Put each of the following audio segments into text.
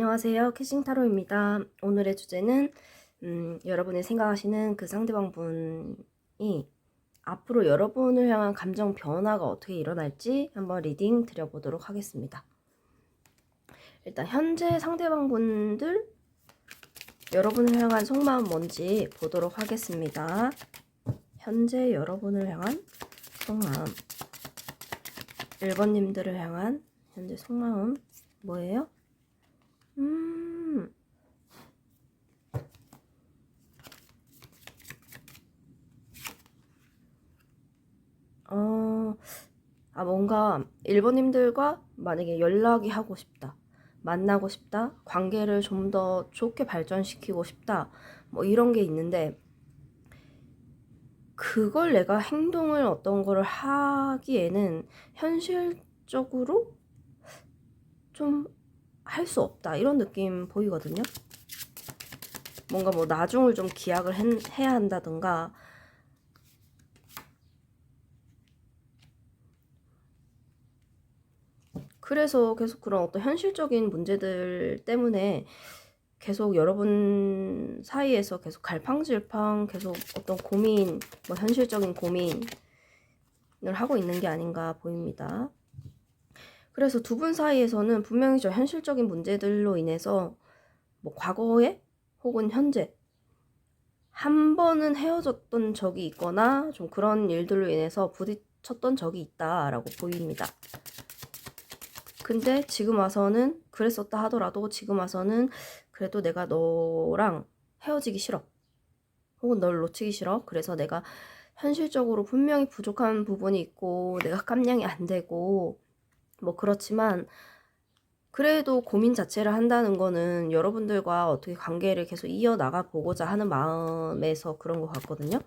안녕하세요. 캐싱타로입니다. 오늘의 주제는 여러분이 생각하시는 그 상대방분이 앞으로 여러분을 향한 감정 변화가 어떻게 일어날지 한번 리딩 드려보도록 하겠습니다. 일단 현재 상대방분들 여러분을 향한 속마음 뭔지 보도록 하겠습니다. 현재 여러분을 향한 속마음 1번님들을 향한 현재 속마음 뭐예요? 뭔가 1번님들과 만약에 연락이 하고 싶다, 만나고 싶다, 관계를 좀 더 좋게 발전시키고 싶다, 뭐 이런 게 있는데, 그걸 내가 행동을 어떤 거를 하기에는 현실적으로 좀 할 수 없다, 이런 느낌 보이거든요. 뭔가 뭐 나중을 좀 기약을 해야 한다든가, 그래서 계속 그런 어떤 현실적인 문제들 때문에 계속 여러분 사이에서 계속 갈팡질팡 계속 어떤 고민, 뭐 현실적인 고민을 하고 있는 게 아닌가 보입니다. 그래서 두 분 사이에서는 분명히 저 현실적인 문제들로 인해서 뭐 과거에 혹은 현재 한 번은 헤어졌던 적이 있거나 좀 그런 일들로 인해서 부딪혔던 적이 있다라고 보입니다. 근데 지금 와서는 그랬었다 하더라도 지금 와서는 그래도 내가 너랑 헤어지기 싫어. 혹은 널 놓치기 싫어. 그래서 내가 현실적으로 분명히 부족한 부분이 있고 내가 깜냥이 안 되고 뭐 그렇지만 그래도 고민 자체를 한다는 거는 여러분들과 어떻게 관계를 계속 이어나가 보고자 하는 마음에서 그런 것 같거든요.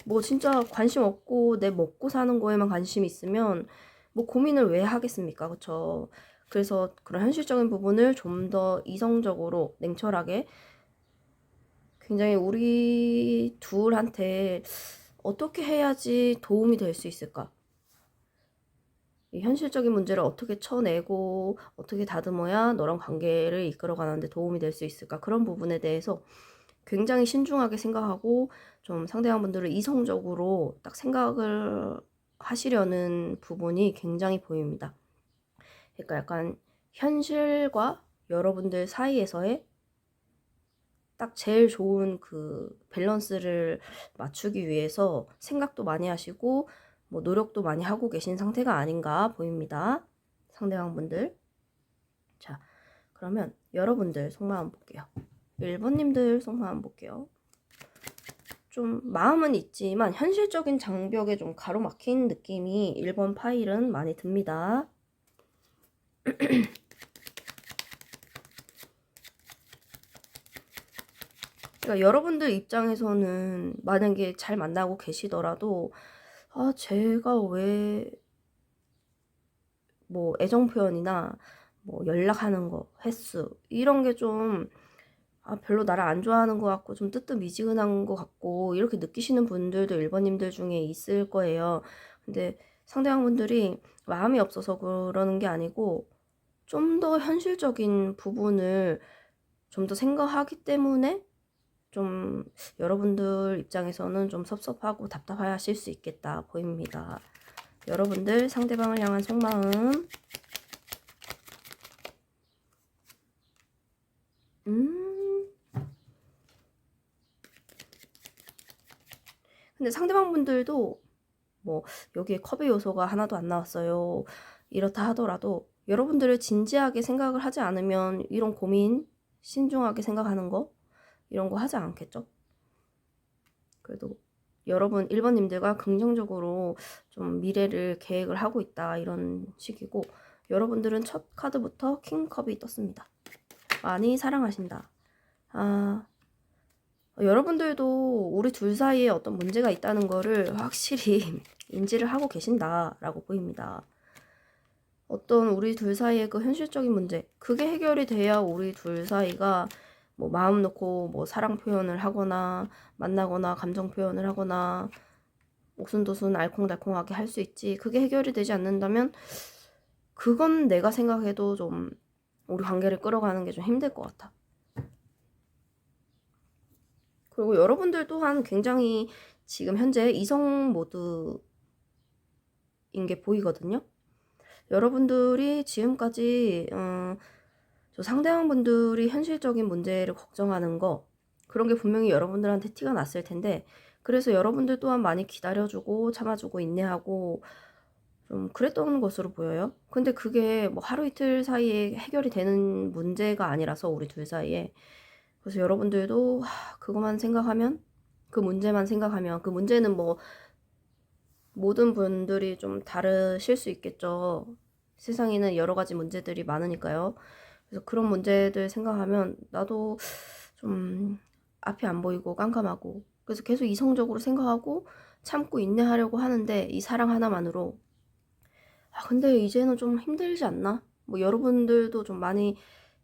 뭐 진짜 관심 없고 내 먹고 사는 거에만 관심이 있으면 뭐 고민을 왜 하겠습니까? 그쵸? 그래서 그런 현실적인 부분을 좀 더 이성적으로 냉철하게 굉장히 우리 둘한테 어떻게 해야지 도움이 될 수 있을까? 이 현실적인 문제를 어떻게 쳐내고 어떻게 다듬어야 너랑 관계를 이끌어가는데 도움이 될 수 있을까? 그런 부분에 대해서 굉장히 신중하게 생각하고 좀 상대방분들을 이성적으로 딱 생각을 하시려는 부분이 굉장히 보입니다. 그러니까 약간 현실과 여러분들 사이에서의 딱 제일 좋은 그 밸런스를 맞추기 위해서 생각도 많이 하시고 뭐 노력도 많이 하고 계신 상태가 아닌가 보입니다. 상대방분들. 자, 그러면 여러분들 속마음 볼게요. 1번님들 속마음 볼게요. 좀 마음은 있지만 현실적인 장벽에 좀 가로막힌 느낌이 1번 파일은 많이 듭니다. 그러니까 여러분들 입장에서는 만약에 잘 만나고 계시더라도 제가 왜 뭐 애정 표현이나 뭐 연락하는 거 횟수 이런 게 좀 별로 나를 안 좋아하는 것 같고 좀 뜨뜻미지근한 것 같고 이렇게 느끼시는 분들도 1번님들 중에 있을 거예요. 근데 상대방분들이 마음이 없어서 그러는 게 아니고 좀 더 현실적인 부분을 좀 더 생각하기 때문에 좀 여러분들 입장에서는 좀 섭섭하고 답답하실 수 있겠다 보입니다. 여러분들 상대방을 향한 속마음. 근데 상대방분들도 뭐 여기에 컵의 요소가 하나도 안 나왔어요. 이렇다 하더라도 여러분들을 진지하게 생각을 하지 않으면 이런 고민, 신중하게 생각하는 거 이런 거 하지 않겠죠? 그래도 여러분 1번님들과 긍정적으로 좀 미래를 계획을 하고 있다 이런 식이고 여러분들은 첫 카드부터 킹컵이 떴습니다. 많이 사랑하신다. 여러분들도 우리 둘 사이에 어떤 문제가 있다는 거를 확실히 인지를 하고 계신다라고 보입니다. 어떤 우리 둘 사이의 그 현실적인 문제, 그게 해결이 돼야 우리 둘 사이가 뭐 마음 놓고 뭐 사랑 표현을 하거나 만나거나 감정 표현을 하거나 옥순도순 알콩달콩하게 할 수 있지. 그게 해결이 되지 않는다면 그건 내가 생각해도 좀 우리 관계를 끌어가는 게 좀 힘들 것 같아. 그리고 여러분들 또한 굉장히 지금 현재 이성 모드인 게 보이거든요. 여러분들이 지금까지 저 상대방분들이 현실적인 문제를 걱정하는 거, 그런 게 분명히 여러분들한테 티가 났을 텐데, 그래서 여러분들 또한 많이 기다려주고 참아주고 인내하고 좀 그랬던 것으로 보여요. 근데 그게 뭐 하루 이틀 사이에 해결이 되는 문제가 아니라서 우리 둘 사이에. 그래서 여러분들도 그것만 생각하면, 그 문제만 생각하면, 그 문제는 뭐 모든 분들이 좀 다르실 수 있겠죠. 세상에는 여러 가지 문제들이 많으니까요. 그래서 그런 문제들 생각하면 나도 좀 앞이 안 보이고 깜깜하고, 그래서 계속 이성적으로 생각하고 참고 인내하려고 하는데 이 사랑 하나만으로 근데 이제는 좀 힘들지 않나? 뭐 여러분들도 좀 많이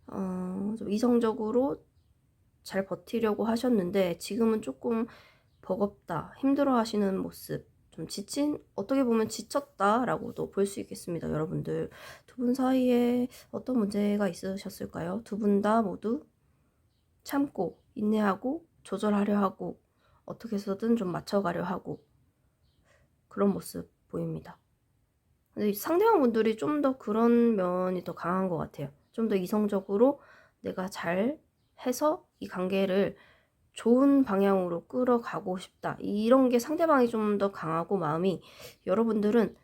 좀 이성적으로 잘 버티려고 하셨는데 지금은 조금 버겁다, 힘들어 하시는 모습, 좀 지친, 어떻게 보면 지쳤다라고도 볼 수 있겠습니다. 여러분들 두 분 사이에 어떤 문제가 있으셨을까요? 두 분 다 모두 참고 인내하고 조절하려 하고 어떻게 해서든 좀 맞춰가려 하고 그런 모습 보입니다. 근데 상대방 분들이 좀 더 그런 면이 더 강한 것 같아요. 좀 더 이성적으로 내가 잘 해서 이 관계를 좋은 방향으로 끌어가고 싶다. 이런 게 상대방이 좀 더 강하고 마음이, 여러분들은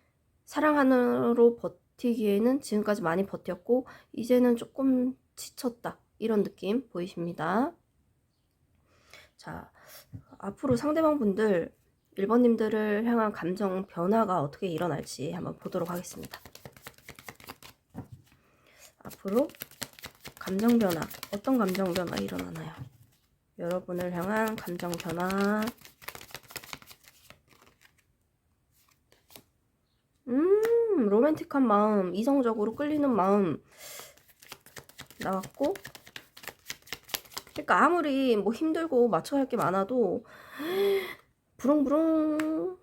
사랑 하나로 버티기에는 지금까지 많이 버텼고 이제는 조금 지쳤다. 이런 느낌 보이십니다. 자, 앞으로 상대방 분들 1번님들을 향한 감정 변화가 어떻게 일어날지 한번 보도록 하겠습니다. 앞으로 감정 변화, 어떤 감정 변화 일어나나요? 여러분을 향한 감정 변화. 로맨틱한 마음, 이성적으로 끌리는 마음 나왔고, 그러니까 아무리 뭐 힘들고 맞춰야 할 게 많아도 부릉부릉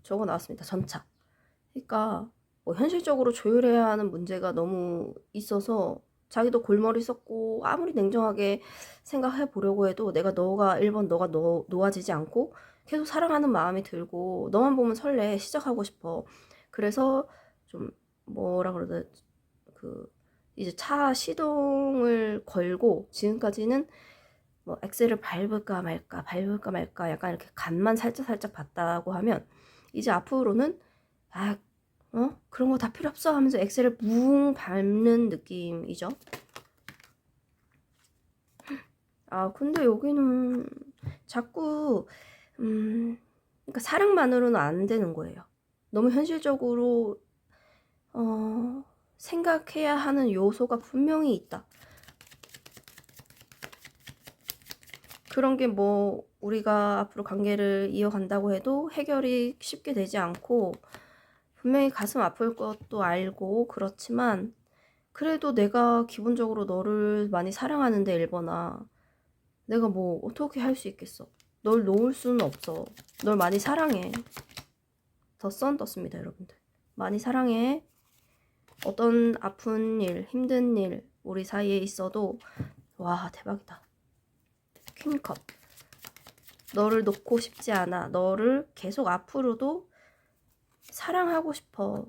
저거 나왔습니다. 전차. 그러니까 뭐 현실적으로 조율해야 하는 문제가 너무 있어서 자기도 골머리 썼고 아무리 냉정하게 생각해 보려고 해도 내가 너가 1번 너가 놓아지지 않고 계속 사랑하는 마음이 들고 너만 보면 설레, 시작하고 싶어. 그래서 좀 뭐라 그러다 그 이제 차 시동을 걸고 지금까지는 뭐 엑셀을 밟을까 말까 약간 이렇게 간만 살짝 봤다고 하면 이제 앞으로는 그런 거 다 필요 없어 하면서 엑셀을 뭉 밟는 느낌이죠. 근데 여기는 자꾸 그러니까 사랑만으로는 안 되는 거예요. 너무 현실적으로 생각해야 하는 요소가 분명히 있다. 그런 게 뭐 우리가 앞으로 관계를 이어간다고 해도 해결이 쉽게 되지 않고 분명히 가슴 아플 것도 알고 그렇지만 그래도 내가 기본적으로 너를 많이 사랑하는데 1번아, 내가 뭐 어떻게 할 수 있겠어. 널 놓을 수는 없어. 널 많이 사랑해. 더 선 떴습니다. 여러분들 많이 사랑해. 어떤 아픈 일, 힘든 일 우리 사이에 있어도 와 대박이다. 퀸컵. 너를 놓고 싶지 않아. 너를 계속 앞으로도 사랑하고 싶어.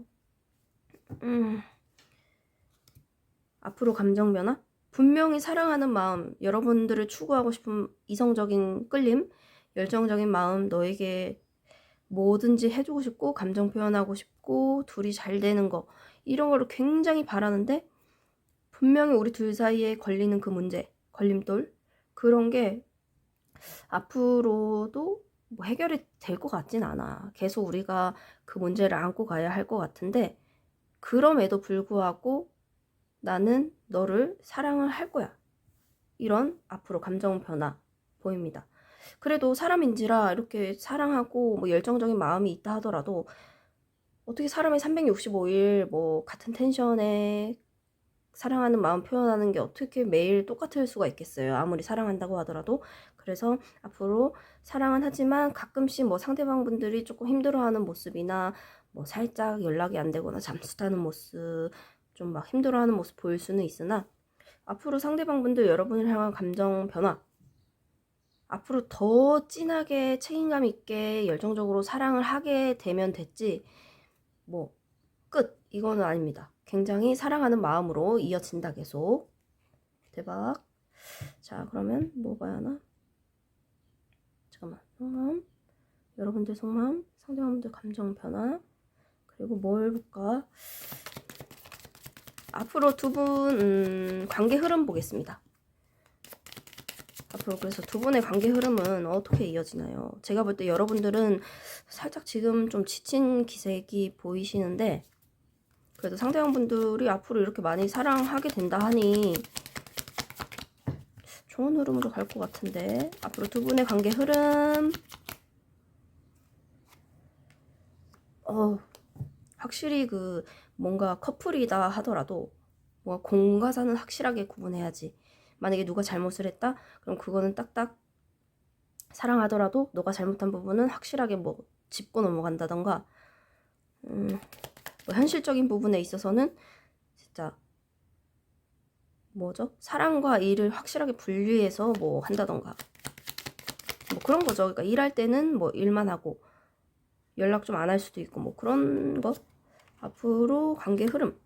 앞으로 감정 변화? 분명히 사랑하는 마음, 여러분들을 추구하고 싶은 이성적인 끌림, 열정적인 마음, 너에게 뭐든지 해주고 싶고 감정 표현하고 싶고 둘이 잘 되는 거, 이런 거를 굉장히 바라는데 분명히 우리 둘 사이에 걸리는 그 문제, 걸림돌, 그런 게 앞으로도 뭐 해결이 될 것 같진 않아. 계속 우리가 그 문제를 안고 가야 할 것 같은데 그럼에도 불구하고 나는 너를 사랑을 할 거야. 이런 앞으로 감정 변화 보입니다. 그래도 사람인지라 이렇게 사랑하고 뭐 열정적인 마음이 있다 하더라도 어떻게 사람이 365일 뭐 같은 텐션에 사랑하는 마음 표현하는 게 어떻게 매일 똑같을 수가 있겠어요. 아무리 사랑한다고 하더라도. 그래서 앞으로 사랑은 하지만 가끔씩 뭐 상대방분들이 조금 힘들어하는 모습이나 뭐 살짝 연락이 안 되거나 잠수 타는 모습, 좀 막 힘들어하는 모습 보일 수는 있으나 앞으로 상대방분들 여러분을 향한 감정 변화, 앞으로 더 진하게 책임감 있게 열정적으로 사랑을 하게 되면 됐지 뭐 끝 이거는 아닙니다. 굉장히 사랑하는 마음으로 이어진다 계속. 대박. 자 그러면 뭐 봐야 하나? 잠깐만. 속마음, 여러분들 속마음, 상대방분들 감정 변화, 그리고 뭘 볼까? 앞으로 두 분 관계 흐름 보겠습니다. 앞으로 그래서 두 분의 관계 흐름은 어떻게 이어지나요? 제가 볼 때 여러분들은 살짝 지금 좀 지친 기색이 보이시는데 그래도 상대방분들이 앞으로 이렇게 많이 사랑하게 된다 하니 좋은 흐름으로 갈 것 같은데 앞으로 두 분의 관계 흐름 확실히 그 뭔가 커플이다 하더라도 뭔가 공과 사는 확실하게 구분해야지. 만약에 누가 잘못을 했다? 그럼 그거는 딱딱 사랑하더라도 너가 잘못한 부분은 확실하게 뭐 짚고 넘어간다던가 뭐 현실적인 부분에 있어서는 진짜 뭐죠? 사랑과 일을 확실하게 분리해서 뭐 한다던가 뭐 그런 거죠. 그러니까 일할 때는 뭐 일만 하고 연락 좀 안 할 수도 있고 뭐 그런 거. 앞으로 관계 흐름.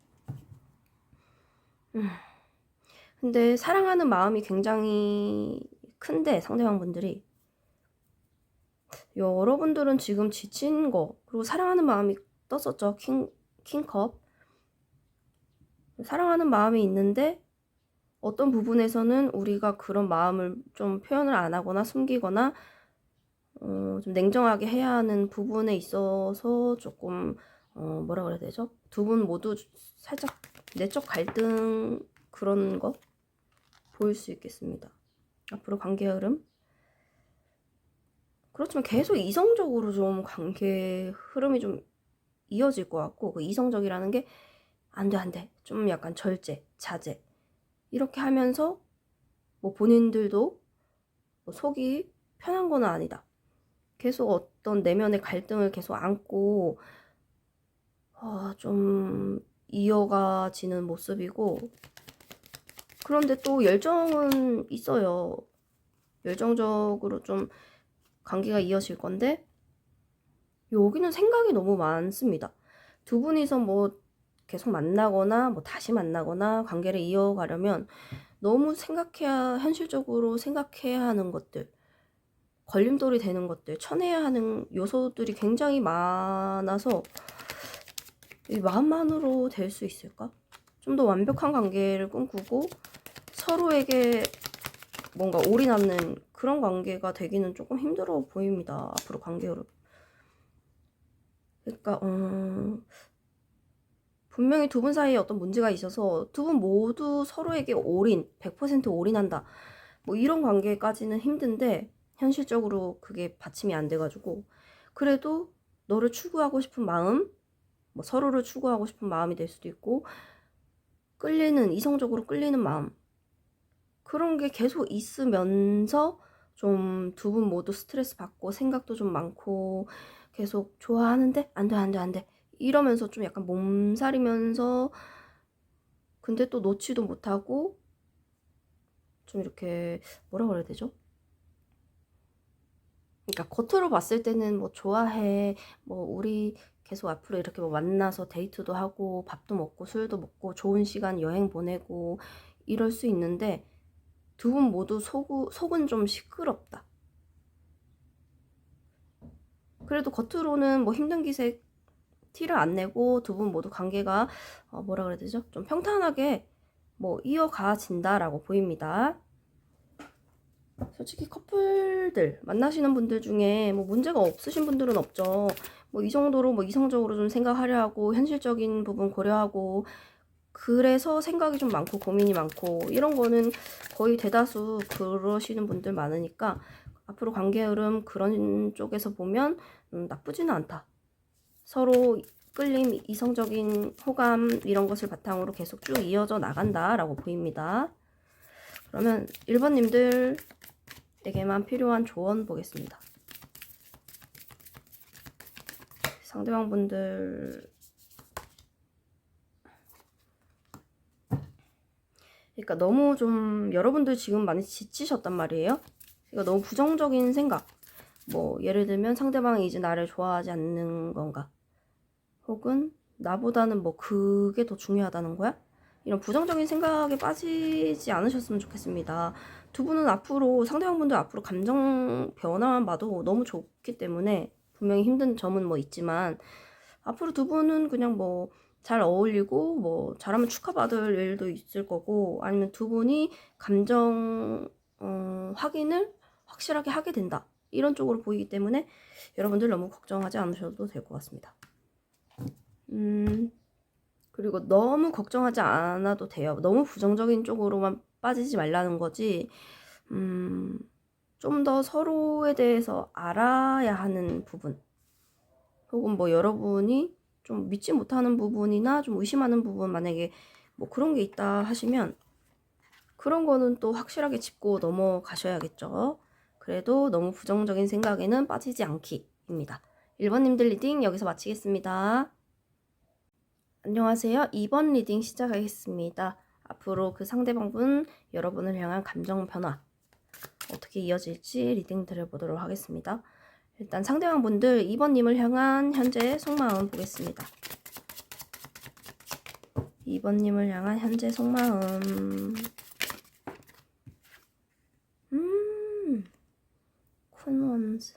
근데 사랑하는 마음이 굉장히 큰데 상대방분들이 여러분들은 지금 지친 거 그리고 사랑하는 마음이 떴었죠. 킹컵. 사랑하는 마음이 있는데 어떤 부분에서는 우리가 그런 마음을 좀 표현을 안 하거나 숨기거나 좀 냉정하게 해야 하는 부분에 있어서 조금 뭐라 그래야 되죠? 두 분 모두 살짝 내적 갈등 그런 거 보일 수 있겠습니다. 앞으로 관계 흐름. 그렇지만 계속 이성적으로 좀 관계 흐름이 좀 이어질 것 같고 그 이성적이라는 게 안 돼. 좀 약간 절제, 자제 이렇게 하면서 뭐 본인들도 뭐 속이 편한 건 아니다. 계속 어떤 내면의 갈등을 계속 안고 좀 이어가지는 모습이고 그런데 또 열정은 있어요. 열정적으로 좀 관계가 이어질 건데 여기는 생각이 너무 많습니다. 두 분이서 뭐 계속 만나거나 뭐 다시 만나거나 관계를 이어가려면 너무 현실적으로 생각해야 하는 것들, 걸림돌이 되는 것들, 쳐내야 하는 요소들이 굉장히 많아서 이 마음만으로 될 수 있을까? 좀 더 완벽한 관계를 꿈꾸고 서로에게 뭔가 올인하는 그런 관계가 되기는 조금 힘들어 보입니다. 앞으로 관계를. 그러니까 분명히 두 분 사이에 어떤 문제가 있어서 두 분 모두 서로에게 100% 올인한다. 뭐 이런 관계까지는 힘든데 현실적으로 그게 받침이 안 돼가지고 그래도 너를 추구하고 싶은 마음, 뭐 서로를 추구하고 싶은 마음이 될 수도 있고 이성적으로 끌리는 마음 그런 게 계속 있으면서 좀 두 분 모두 스트레스 받고 생각도 좀 많고 계속 좋아하는데 안 돼. 이러면서 좀 약간 몸살이면서 근데 또 놓지도 못하고 좀 이렇게 뭐라 그래야 되죠? 그러니까 겉으로 봤을 때는 뭐 좋아해, 뭐 우리 계속 앞으로 이렇게 뭐 만나서 데이트도 하고 밥도 먹고 술도 먹고 좋은 시간 여행 보내고 이럴 수 있는데 두 분 모두 속은 좀 시끄럽다. 그래도 겉으로는 뭐 힘든 기색 티를 안 내고 두 분 모두 관계가 뭐라 그래야 되죠? 좀 평탄하게 뭐 이어가진다라고 보입니다. 솔직히 커플들 만나시는 분들 중에 뭐 문제가 없으신 분들은 없죠. 뭐 이 정도로 뭐 이성적으로 좀 생각하려 하고 현실적인 부분 고려하고 그래서 생각이 좀 많고 고민이 많고 이런 거는 거의 대다수 그러시는 분들 많으니까 앞으로 관계 흐름 그런 쪽에서 보면 나쁘지는 않다. 서로 끌림, 이성적인 호감 이런 것을 바탕으로 계속 쭉 이어져 나간다라고 보입니다. 그러면 1번님들에게만 필요한 조언 보겠습니다. 상대방분들 그러니까 너무 좀 여러분들 지금 많이 지치셨단 말이에요. 그러니까 너무 부정적인 생각. 뭐 예를 들면 상대방이 이제 나를 좋아하지 않는 건가? 혹은 나보다는 뭐 그게 더 중요하다는 거야? 이런 부정적인 생각에 빠지지 않으셨으면 좋겠습니다. 두 분은 앞으로 상대방분들 앞으로 감정 변화만 봐도 너무 좋기 때문에 분명히 힘든 점은 뭐 있지만 앞으로 두 분은 그냥 뭐 잘 어울리고 뭐 잘하면 축하받을 일도 있을 거고 아니면 두 분이 감정 확인을 확실하게 하게 된다. 이런 쪽으로 보이기 때문에 여러분들 너무 걱정하지 않으셔도 될 것 같습니다. 그리고 너무 걱정하지 않아도 돼요. 너무 부정적인 쪽으로만 빠지지 말라는 거지. 좀 더 서로에 대해서 알아야 하는 부분. 혹은 뭐 여러분이 좀 믿지 못하는 부분이나 좀 의심하는 부분 만약에 뭐 그런 게 있다 하시면 그런 거는 또 확실하게 짚고 넘어가셔야겠죠. 그래도 너무 부정적인 생각에는 빠지지 않기입니다. 1번님들 리딩 여기서 마치겠습니다. 안녕하세요. 2번 리딩 시작하겠습니다. 앞으로 그 상대방분 여러분을 향한 감정 변화 어떻게 이어질지 리딩 드려보도록 하겠습니다. 일단 상대방분들 2번님을 향한 현재 속마음 보겠습니다. 2번님을 향한 현재 속마음. 쿤원즈.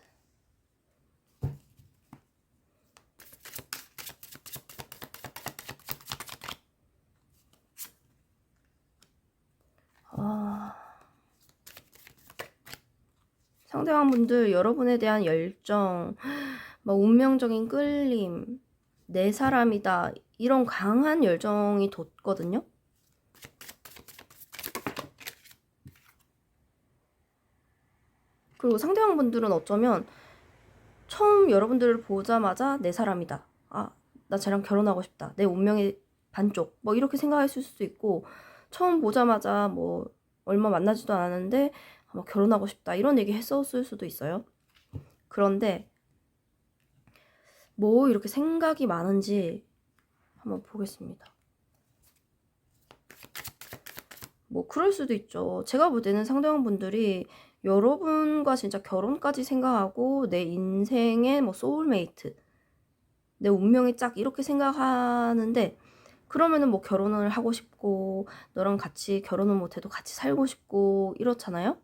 상대방분들 여러분에 대한 열정, 뭐 운명적인 끌림, 내 사람이다 이런 강한 열정이 돋거든요. 그리고 상대방분들은 어쩌면 처음 여러분들을 보자마자 내 사람이다. 아, 나 쟤랑 결혼하고 싶다. 내 운명의 반쪽. 뭐 이렇게 생각했을 수도 있고 처음 보자마자 뭐 얼마 만나지도 않았는데 뭐 결혼하고 싶다. 이런 얘기 했었을 수도 있어요. 그런데 뭐 이렇게 생각이 많은지 한번 보겠습니다. 뭐 그럴 수도 있죠. 제가 볼 때는 상대방분들이 여러분과 진짜 결혼까지 생각하고 내 인생의 뭐 소울메이트, 내 운명의 짝 이렇게 생각하는데 그러면은 뭐 결혼을 하고 싶고 너랑 같이 결혼은 못해도 같이 살고 싶고 이렇잖아요.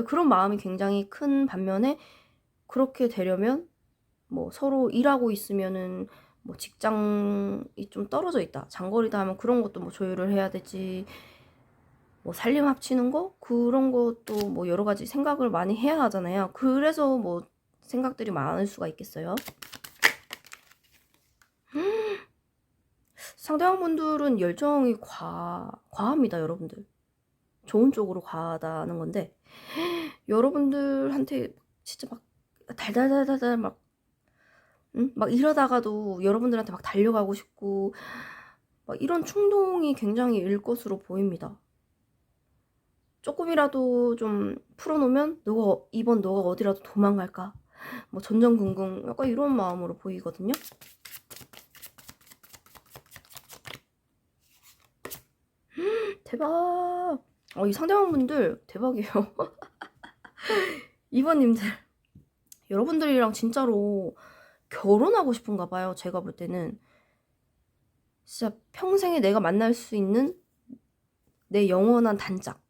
그런 마음이 굉장히 큰 반면에 그렇게 되려면 뭐 서로 일하고 있으면은 뭐 직장이 좀 떨어져 있다. 장거리다 하면 그런 것도 뭐 조율을 해야 되지. 뭐 살림 합치는 거? 그런 것도 뭐 여러 가지 생각을 많이 해야 하잖아요. 그래서 뭐 생각들이 많을 수가 있겠어요. 상대방분들은 열정이 과합니다, 여러분들. 좋은 쪽으로 과하다는 건데 여러분들한테 진짜 막 달달달달달 막 막 이러다가도 여러분들한테 막 달려가고 싶고 막 이런 충동이 굉장히 일 것으로 보입니다. 조금이라도 좀 풀어놓으면 이번 너가 어디라도 도망갈까? 뭐 전전긍긍 약간 이런 마음으로 보이거든요. 대박. 이 상대방분들 대박이에요. 2번님들 여러분들이랑 진짜로 결혼하고 싶은가 봐요. 제가 볼 때는 진짜 평생에 내가 만날 수 있는 내 영원한 단짝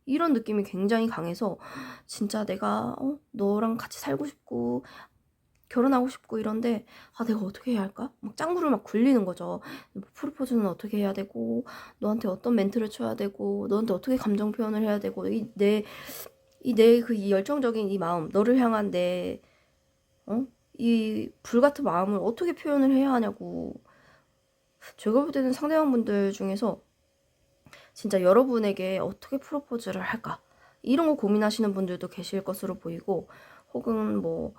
이런 느낌이 굉장히 강해서 진짜 내가 너랑 같이 살고 싶고 결혼하고 싶고 이런데 내가 어떻게 해야 할까? 막 짱구를 막 굴리는 거죠. 프로포즈는 어떻게 해야 되고 너한테 어떤 멘트를 쳐야 되고 너한테 어떻게 감정 표현을 해야 되고 이 열정적인 이 마음 너를 향한 이 불같은 마음을 어떻게 표현을 해야 하냐고. 제가 볼 때는 상대방분들 중에서 진짜 여러분에게 어떻게 프로포즈를 할까 이런 거 고민하시는 분들도 계실 것으로 보이고 혹은 뭐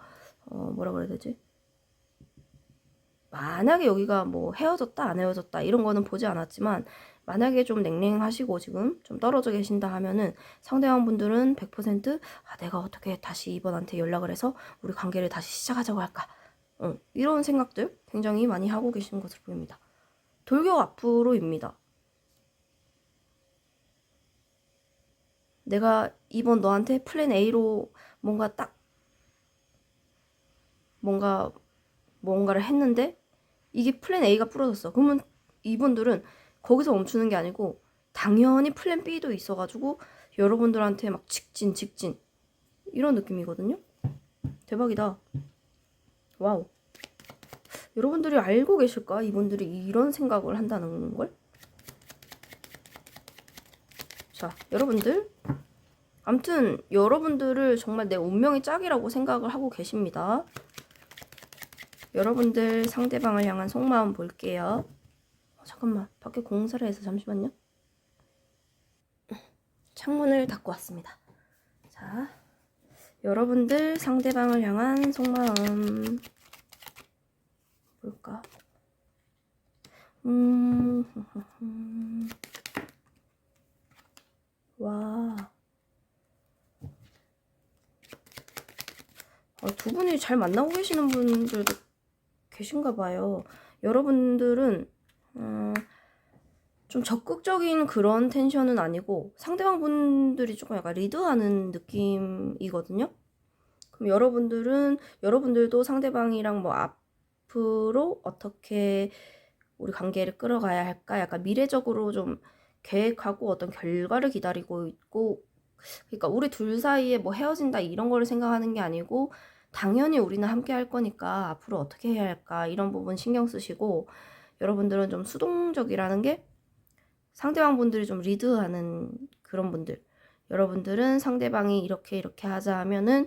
뭐라 그래야 되지? 만약에 여기가 뭐 헤어졌다 안 헤어졌다 이런 거는 보지 않았지만 만약에 좀 냉랭하시고 지금 좀 떨어져 계신다 하면은 상대방 분들은 100% 내가 어떻게 다시 이번한테 연락을 해서 우리 관계를 다시 시작하자고 할까 이런 생각들 굉장히 많이 하고 계시는 것으로 보입니다. 돌격 앞으로입니다. 내가 이번 너한테 플랜 A로 뭔가 딱 뭔가를 했는데 이게 플랜 A가 부러졌어. 그러면 이분들은 거기서 멈추는 게 아니고 당연히 플랜 B도 있어가지고 여러분들한테 막 직진 이런 느낌이거든요. 대박이다. 와우. 여러분들이 알고 계실까? 이분들이 이런 생각을 한다는 걸? 자, 여러분들. 암튼 여러분들을 정말 내 운명의 짝이라고 생각을 하고 계십니다. 여러분들 상대방을 향한 속마음 볼게요. 잠깐만, 밖에 공사를 해서 잠시만요. 창문을 닫고 왔습니다. 자, 여러분들 상대방을 향한 속마음 볼까? 와. 두 분이 잘 만나고 계시는 분들도 계신가 봐요. 여러분들은 좀 적극적인 그런 텐션은 아니고 상대방 분들이 조금 약간 리드하는 느낌이거든요. 그럼 여러분들도 상대방이랑 뭐 앞으로 어떻게 우리 관계를 끌어가야 할까? 약간 미래적으로 좀 계획하고 어떤 결과를 기다리고 있고, 그러니까 우리 둘 사이에 뭐 헤어진다 이런 거를 생각하는 게 아니고 당연히 우리는 함께 할 거니까 앞으로 어떻게 해야 할까 이런 부분 신경 쓰시고, 여러분들은 좀 수동적이라는 게 상대방 분들이 좀 리드하는 그런 분들. 여러분들은 상대방이 이렇게 하자 하면은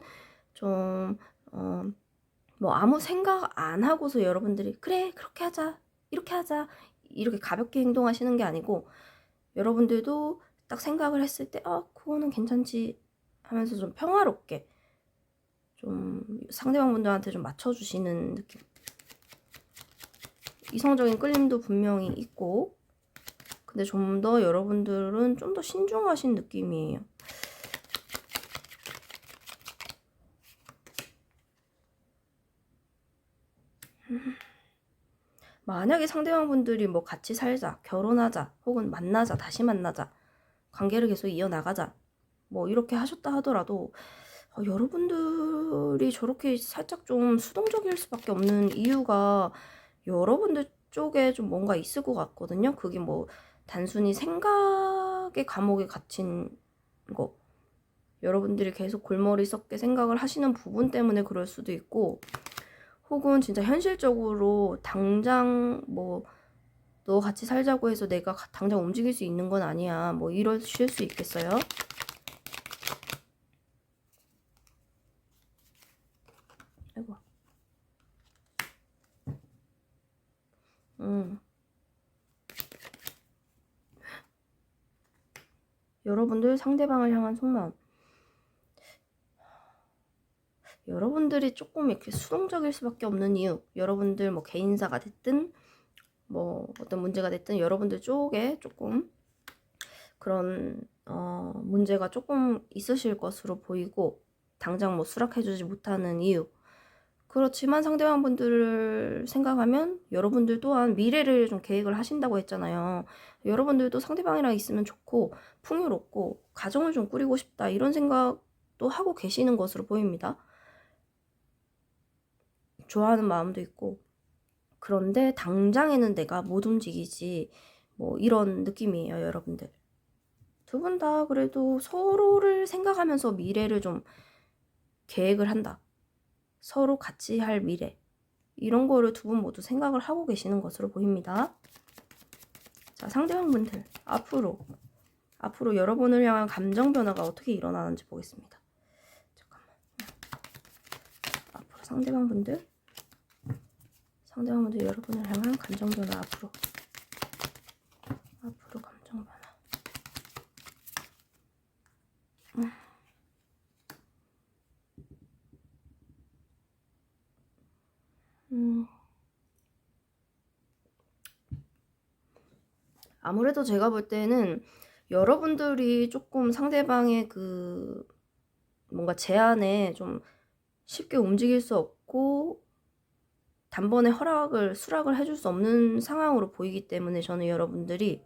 좀 뭐 아무 생각 안 하고서 여러분들이 그래 그렇게 하자 이렇게 하자 이렇게 가볍게 행동하시는 게 아니고, 여러분들도 딱 생각을 했을 때 그거는 괜찮지 하면서 좀 평화롭게 좀 상대방 분들한테 좀 맞춰주시는 느낌. 이성적인 끌림도 분명히 있고, 근데 좀 더 여러분들은 좀 더 신중하신 느낌이에요. 만약에 상대방 분들이 뭐 같이 살자, 결혼하자, 혹은 만나자, 다시 만나자, 관계를 계속 이어나가자 뭐 이렇게 하셨다 하더라도 여러분들이 저렇게 살짝 좀 수동적일 수밖에 없는 이유가 여러분들 쪽에 좀 뭔가 있을 것 같거든요. 그게 뭐 단순히 생각의 감옥에 갇힌 거, 여러분들이 계속 골머리 썩게 생각을 하시는 부분 때문에 그럴 수도 있고, 혹은 진짜 현실적으로 당장 뭐 너 같이 살자고 해서 내가 당장 움직일 수 있는 건 아니야 뭐 이러실 수 있겠어요. 아이고. 여러분들 상대방을 향한 속마음. 여러분들이 조금 이렇게 수동적일 수밖에 없는 이유, 여러분들 뭐 개인사가 됐든 뭐 어떤 문제가 됐든 여러분들 쪽에 조금 그런 문제가 조금 있으실 것으로 보이고, 당장 뭐 수락해주지 못하는 이유. 그렇지만 상대방 분들을 생각하면 여러분들 또한 미래를 좀 계획을 하신다고 했잖아요. 여러분들도 상대방이랑 있으면 좋고 풍요롭고 가정을 좀 꾸리고 싶다 이런 생각도 하고 계시는 것으로 보입니다. 좋아하는 마음도 있고, 그런데 당장에는 내가 못 움직이지 뭐 이런 느낌이에요. 여러분들 두 분 다 그래도 서로를 생각하면서 미래를 좀 계획을 한다, 서로 같이 할 미래 이런 거를 두 분 모두 생각을 하고 계시는 것으로 보입니다. 자, 상대방 분들 앞으로 여러분을 향한 감정 변화가 어떻게 일어나는지 보겠습니다. 잠깐만. 앞으로 상대방 분들 여러분을 향한 감정 변화, 앞으로 감정 변화. 아무래도 제가 볼 때는 여러분들이 조금 상대방의 그 뭔가 제안에 좀 쉽게 움직일 수 없고 단번에 수락을 해줄 수 없는 상황으로 보이기 때문에 저는 여러분들이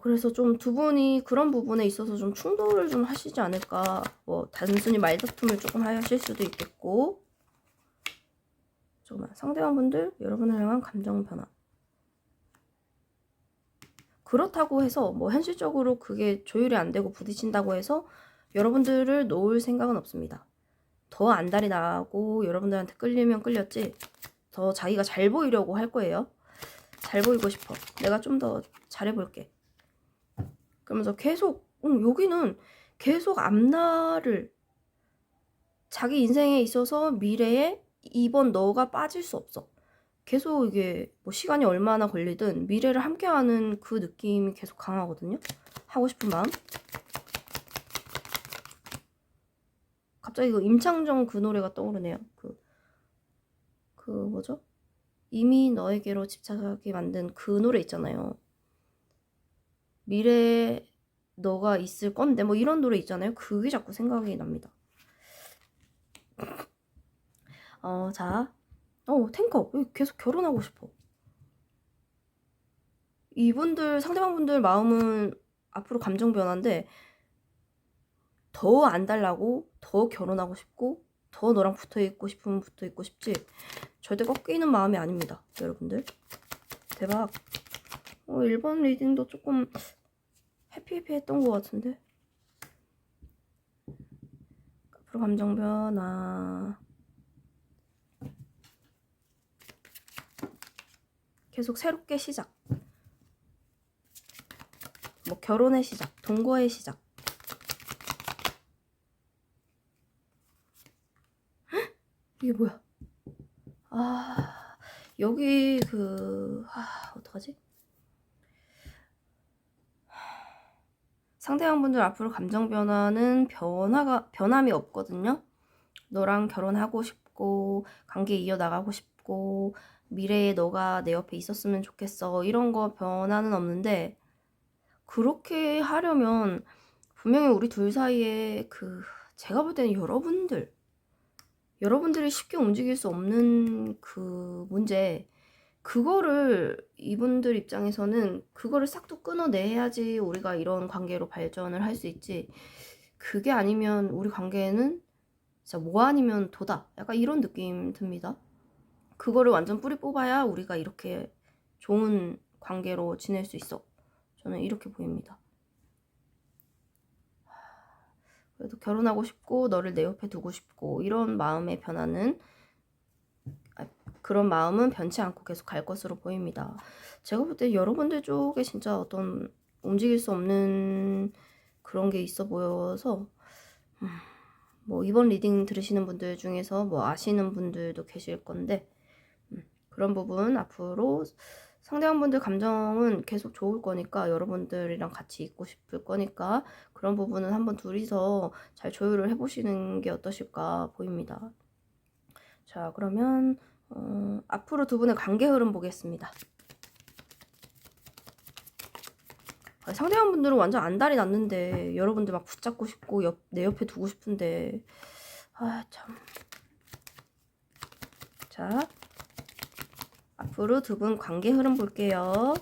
그래서 좀 두 분이 그런 부분에 있어서 좀 충돌을 좀 하시지 않을까. 뭐 단순히 말다툼을 조금 하실 수도 있겠고. 잠깐만, 상대방분들 여러분을 향한 감정 변화. 그렇다고 해서 뭐 현실적으로 그게 조율이 안 되고 부딪힌다고 해서 여러분들을 놓을 생각은 없습니다. 더 안달이 나고 여러분들한테 끌리면 끌렸지 더 자기가 잘 보이려고 할 거예요. 잘 보이고 싶어. 내가 좀 더 잘해볼게. 그러면서 계속 여기는 계속 앞날을 자기 인생에 있어서 미래에 이번 너가 빠질 수 없어. 계속 이게 뭐 시간이 얼마나 걸리든 미래를 함께하는 그 느낌이 계속 강하거든요. 하고 싶은 마음. 갑자기 그 임창정 그 노래가 떠오르네요. 그 뭐죠? 이미 너에게로 집착하게 만든 그 노래 있잖아요. 미래에 너가 있을 건데 뭐 이런 노래 있잖아요. 그게 자꾸 생각이 납니다. 자, 탱커 계속 결혼하고 싶어. 이분들 상대방분들 마음은 앞으로 감정 변화인데 더 안 달라고 더 결혼하고 싶고 더 너랑 붙어있고 싶으면 붙어있고 싶지 절대 꺾이는 마음이 아닙니다. 여러분들 대박. 1번 리딩도 조금 해피해피했던 것 같은데 앞으로 감정 변화 계속 새롭게 시작 뭐 결혼의 시작 동거의 시작 헉? 이게 뭐야 여기 어떡하지? 상대방분들 앞으로 감정 변화는 변함이 없거든요. 너랑 결혼하고 싶고 관계 이어나가고 싶고 미래에 너가 내 옆에 있었으면 좋겠어 이런 거 변화는 없는데 그렇게 하려면 분명히 우리 둘 사이에 제가 볼 때는 여러분들이 쉽게 움직일 수 없는 그 문제 그거를 이분들 입장에서는 그거를 싹둑 끊어내야지 우리가 이런 관계로 발전을 할 수 있지 그게 아니면 우리 관계는 진짜 뭐 아니면 도다 약간 이런 느낌 듭니다. 그거를 완전 뿌리 뽑아야 우리가 이렇게 좋은 관계로 지낼 수 있어. 저는 이렇게 보입니다. 그래도 결혼하고 싶고 너를 내 옆에 두고 싶고 이런 마음의 변화는 그런 마음은 변치 않고 계속 갈 것으로 보입니다. 제가 볼 때 여러분들 쪽에 진짜 어떤 움직일 수 없는 그런 게 있어 보여서 뭐 이번 리딩 들으시는 분들 중에서 뭐 아시는 분들도 계실 건데 그런 부분 앞으로 상대방분들 감정은 계속 좋을 거니까 여러분들이랑 같이 있고 싶을 거니까 그런 부분은 한번 둘이서 잘 조율을 해보시는 게 어떠실까 보입니다. 자 그러면 앞으로 두 분의 관계 흐름 보겠습니다. 상대방분들은 완전 안달이 났는데 여러분들 막 붙잡고 싶고 내 옆에 두고 싶은데 참. 자 앞으로 두 분 관계 흐름 볼게요.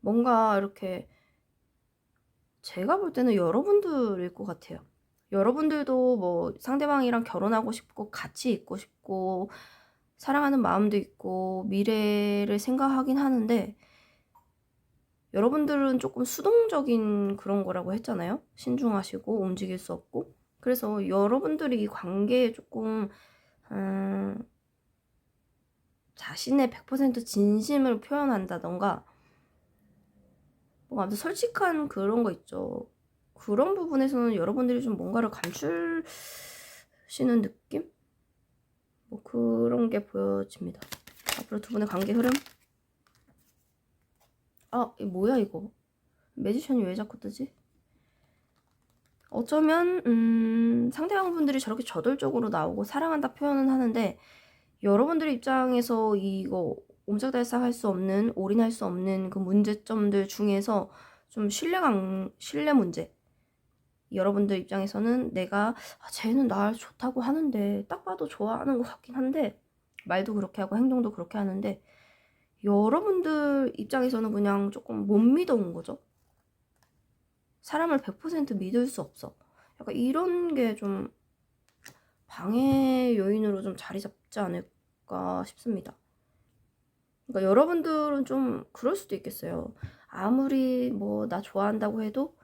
뭔가 이렇게 제가 볼 때는 여러분들일 것 같아요. 여러분들도 뭐 상대방이랑 결혼하고 싶고 같이 있고 싶고 사랑하는 마음도 있고 미래를 생각하긴 하는데 여러분들은 조금 수동적인 그런 거라고 했잖아요. 신중하시고 움직일 수 없고 그래서 여러분들이 이 관계에 조금 자신의 100% 진심을 표현한다던가 아무튼 솔직한 그런 거 있죠. 그런 부분에서는 여러분들이 좀 뭔가를 감추시는 느낌? 뭐 그런 게 보여집니다. 앞으로 두 분의 관계 흐름. 이거 뭐야 이거. 매지션이 왜 자꾸 뜨지? 어쩌면 상대방분들이 저렇게 저돌적으로 나오고 사랑한다 표현은 하는데 여러분들 입장에서 이거 옴짝달싹 할 수 없는 올인할 수 없는 그 문제점들 중에서 좀 신뢰 문제 여러분들 입장에서는 내가 쟤는 날 좋다고 하는데 딱 봐도 좋아하는 것 같긴 한데 말도 그렇게 하고 행동도 그렇게 하는데 여러분들 입장에서는 그냥 조금 못 믿어온 거죠. 사람을 100% 믿을 수 없어. 약간 이런 게 좀 방해 요인으로 좀 자리 잡지 않을까 싶습니다. 그러니까 여러분들은 좀 그럴 수도 있겠어요. 아무리 뭐 나 좋아한다고 해도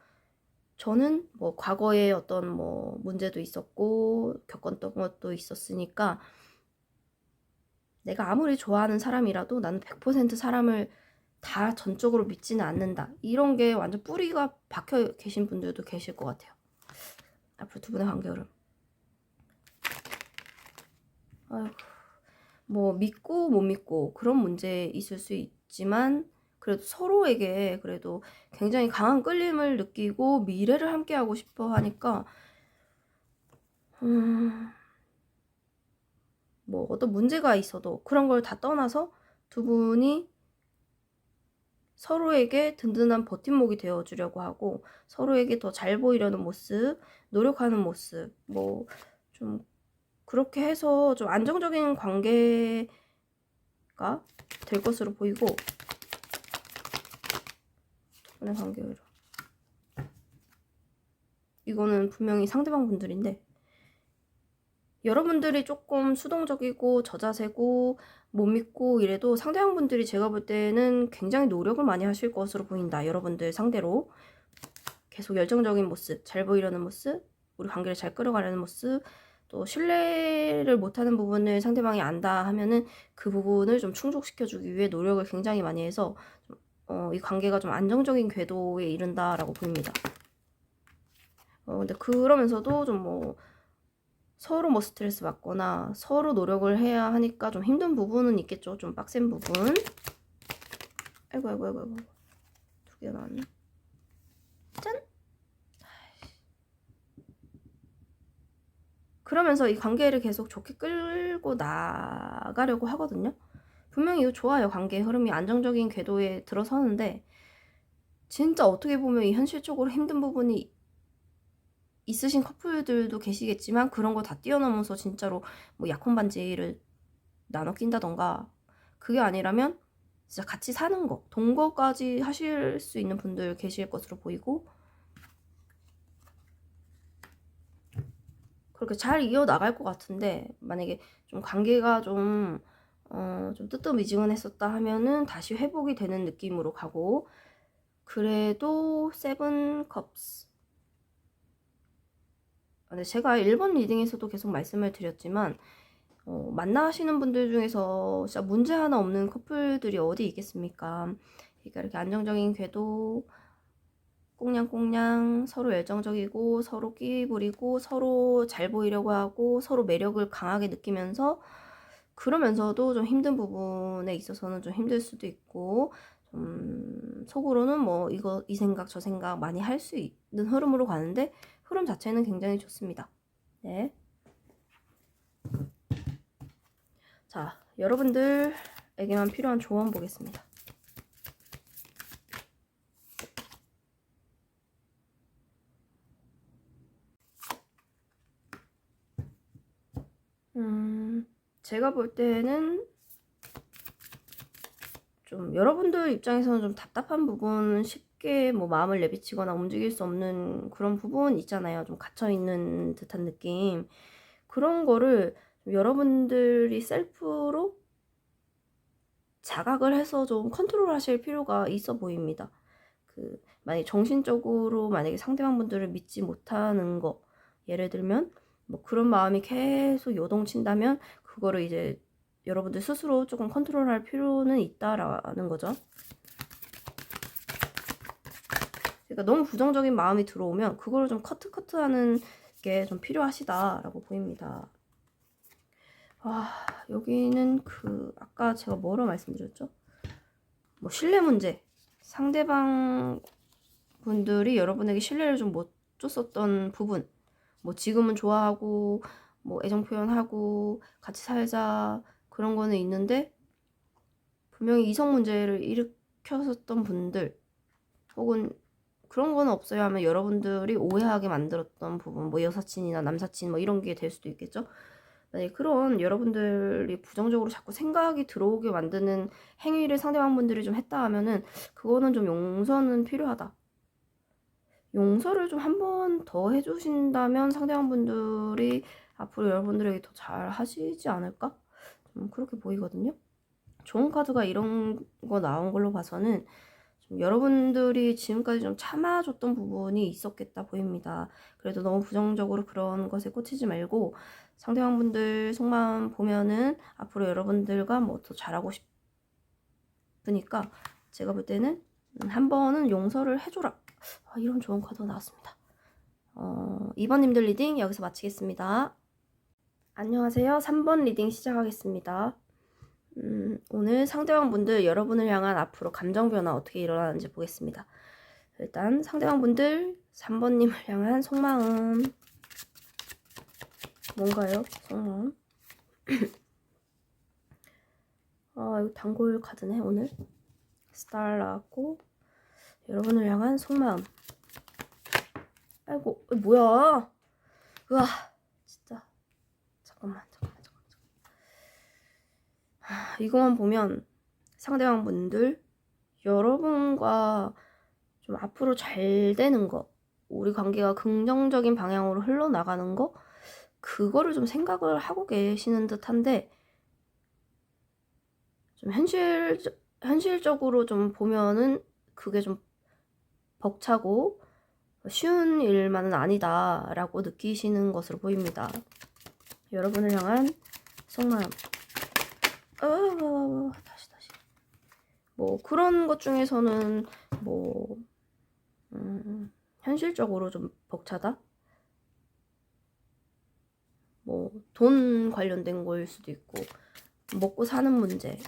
저는 뭐 과거에 어떤 뭐 문제도 있었고 겪었던 것도 있었으니까 내가 아무리 좋아하는 사람이라도 나는 100% 사람을 다 전적으로 믿지는 않는다. 이런 게 완전 뿌리가 박혀 계신 분들도 계실 것 같아요. 앞으로 두 분의 관계 흐름. 아이고, 뭐 믿고 못 믿고 그런 문제 있을 수 있지만 그래도 서로에게 그래도 굉장히 강한 끌림을 느끼고 미래를 함께 하고 싶어 하니까 뭐 어떤 문제가 있어도 그런 걸 다 떠나서 두 분이 서로에게 든든한 버팀목이 되어주려고 하고 서로에게 더 잘 보이려는 모습, 노력하는 모습, 뭐 좀 그렇게 해서 좀 안정적인 관계가 될 것으로 보이고 두 분의 관계로 이거는 분명히 상대방 분들인데 여러분들이 조금 수동적이고 저자세고 못 믿고 이래도 상대방 분들이 제가 볼 때는 굉장히 노력을 많이 하실 것으로 보인다. 여러분들 상대로 계속 열정적인 모습, 잘 보이려는 모습, 우리 관계를 잘 끌어가려는 모습, 또 신뢰를 못하는 부분을 상대방이 안다 하면은 그 부분을 좀 충족시켜주기 위해 노력을 굉장히 많이 해서 이 관계가 좀 안정적인 궤도에 이른다라고 보입니다. 근데 그러면서도 좀 뭐 서로 뭐 스트레스 받거나 서로 노력을 해야 하니까 좀 힘든 부분은 있겠죠. 좀 빡센 부분. 아이고 아이고 아이고 아이고. 두 개 나왔네. 짠! 그러면서 이 관계를 계속 좋게 끌고 나가려고 하거든요. 분명히 이거 좋아요. 관계의 흐름이 안정적인 궤도에 들어서는데 진짜 어떻게 보면 이 현실적으로 힘든 부분이 있으신 커플들도 계시겠지만 그런 거 다 뛰어넘어서 진짜로 뭐 약혼 반지를 나눠 낀다던가 그게 아니라면 진짜 같이 사는 거, 동거까지 하실 수 있는 분들 계실 것으로 보이고 그렇게 잘 이어나갈 것 같은데 만약에 좀 관계가 좀 뜨뜻미지근했었다 하면은 다시 회복이 되는 느낌으로 가고 그래도 세븐 컵스 근데 제가 1번 리딩에서도 계속 말씀을 드렸지만 만나시는 분들 중에서 진짜 문제 하나 없는 커플들이 어디 있겠습니까? 그러니까 이렇게 안정적인 궤도 꽁냥꽁냥 서로 열정적이고 서로 끼 부리고 서로 잘 보이려고 하고 서로 매력을 강하게 느끼면서 그러면서도 좀 힘든 부분에 있어서는 좀 힘들 수도 있고 속으로는 뭐 이거 이 생각 저 생각 많이 할 수 있는 흐름으로 가는데 흐름 자체는 굉장히 좋습니다. 네. 자, 여러분들에게만 필요한 조언 보겠습니다. 제가 볼 때는 좀 여러분들 입장에서는 좀 답답한 부분 쉽게 뭐 마음을 내비치거나 움직일 수 없는 그런 부분 있잖아요. 좀 갇혀있는 듯한 느낌. 그런 거를 여러분들이 셀프로 자각을 해서 좀 컨트롤 하실 필요가 있어 보입니다. 만약에 정신적으로 만약에 상대방 분들을 믿지 못하는 거 예를 들면 뭐 그런 마음이 계속 요동친다면 그거를 이제 여러분들 스스로 조금 컨트롤할 필요는 있다라는 거죠. 그러니까 너무 부정적인 마음이 들어오면 그거를 좀 커트하는 게 좀 필요하시다라고 보입니다. 여기는 아까 제가 뭐로 말씀드렸죠? 뭐 신뢰 문제. 상대방 분들이 여러분에게 신뢰를 좀 못 줬었던 부분. 뭐 지금은 좋아하고 뭐 애정 표현하고 같이 살자 그런 거는 있는데 분명히 이성 문제를 일으켰었던 분들 혹은 그런 건 없어요 하면 여러분들이 오해하게 만들었던 부분, 뭐 여사친이나 남사친 뭐 이런 게 될 수도 있겠죠. 만약에 그런 여러분들이 부정적으로 자꾸 생각이 들어오게 만드는 행위를 상대방분들이 좀 했다 하면은 그거는 좀 용서는 필요하다. 용서를 좀 한 번 더 해주신다면 상대방분들이 앞으로 여러분들에게 더 잘 하시지 않을까? 좀 그렇게 보이거든요. 좋은 카드가 이런 거 나온 걸로 봐서는 좀 여러분들이 지금까지 좀 참아줬던 부분이 있었겠다 보입니다. 그래도 너무 부정적으로 그런 것에 꽂히지 말고 상대방분들 속마음 보면은 앞으로 여러분들과 뭐 더 잘하고 싶으니까 제가 볼 때는 한 번은 용서를 해줘라. 이런 좋은 카드가 나왔습니다. 2번님들 리딩 여기서 마치겠습니다. 안녕하세요. 3번 리딩 시작하겠습니다. 오늘 상대방분들 여러분을 향한 앞으로 감정 변화 어떻게 일어나는지 보겠습니다. 일단 상대방분들 3번님을 향한 속마음 뭔가요? 속마음 이거 단골 카드네 오늘. 스타 나왔고 여러분을 향한 속마음. 아이고 뭐야. 으아 진짜 잠깐만. 이거만 보면 상대방분들 여러분과 좀 앞으로 잘 되는 거, 우리 관계가 긍정적인 방향으로 흘러나가는 거, 그거를 좀 생각을 하고 계시는 듯한데 좀 현실적으로 좀 보면은 그게 좀 벅차고 쉬운 일만은 아니다라고 느끼시는 것으로 보입니다. 여러분을 향한 속마음. 다시. 뭐 그런 것 중에서는 뭐 현실적으로 좀 벅차다? 뭐 돈 관련된 거일 수도 있고 먹고 사는 문제,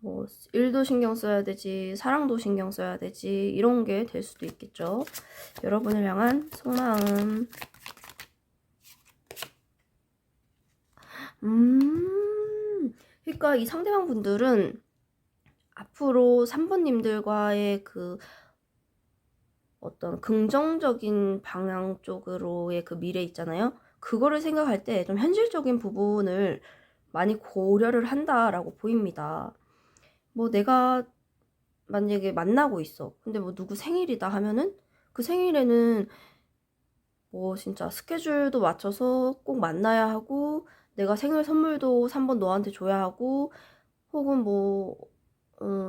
뭐 일도 신경 써야 되지, 사랑도 신경 써야 되지, 이런 게 될 수도 있겠죠. 여러분을 향한 속마음. 그러니까 이 상대방 분들은 앞으로 3번님들과의 그 어떤 긍정적인 방향 쪽으로의 그 미래 있잖아요. 그거를 생각할 때 좀 현실적인 부분을 많이 고려를 한다라고 보입니다. 뭐 내가 만약에 만나고 있어. 근데 뭐 누구 생일이다 하면은 그 생일에는 뭐 진짜 스케줄도 맞춰서 꼭 만나야 하고 내가 생일 선물도 3번 너한테 줘야 하고 혹은 뭐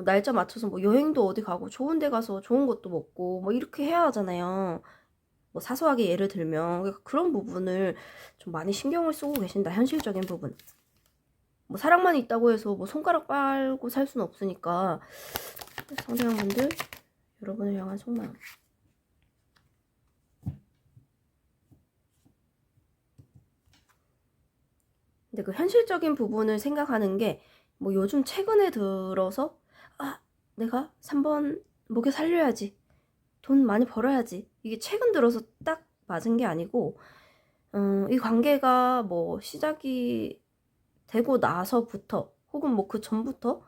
날짜 맞춰서 뭐 여행도 어디 가고 좋은 데 가서 좋은 것도 먹고 뭐 이렇게 해야 하잖아요. 뭐 사소하게 예를 들면 그러니까 그런 부분을 좀 많이 신경을 쓰고 계신다. 현실적인 부분. 뭐 사랑만 있다고 해서 뭐 손가락 빨고 살 수는 없으니까 상대방분들 여러분을 향한 속마음. 근데 그 현실적인 부분을 생각하는 게 뭐 요즘 최근에 들어서 내가 3번 목에 살려야지, 돈 많이 벌어야지, 이게 최근 들어서 딱 맞은 게 아니고 이 관계가 뭐 시작이 되고 나서부터 혹은 뭐 그 전부터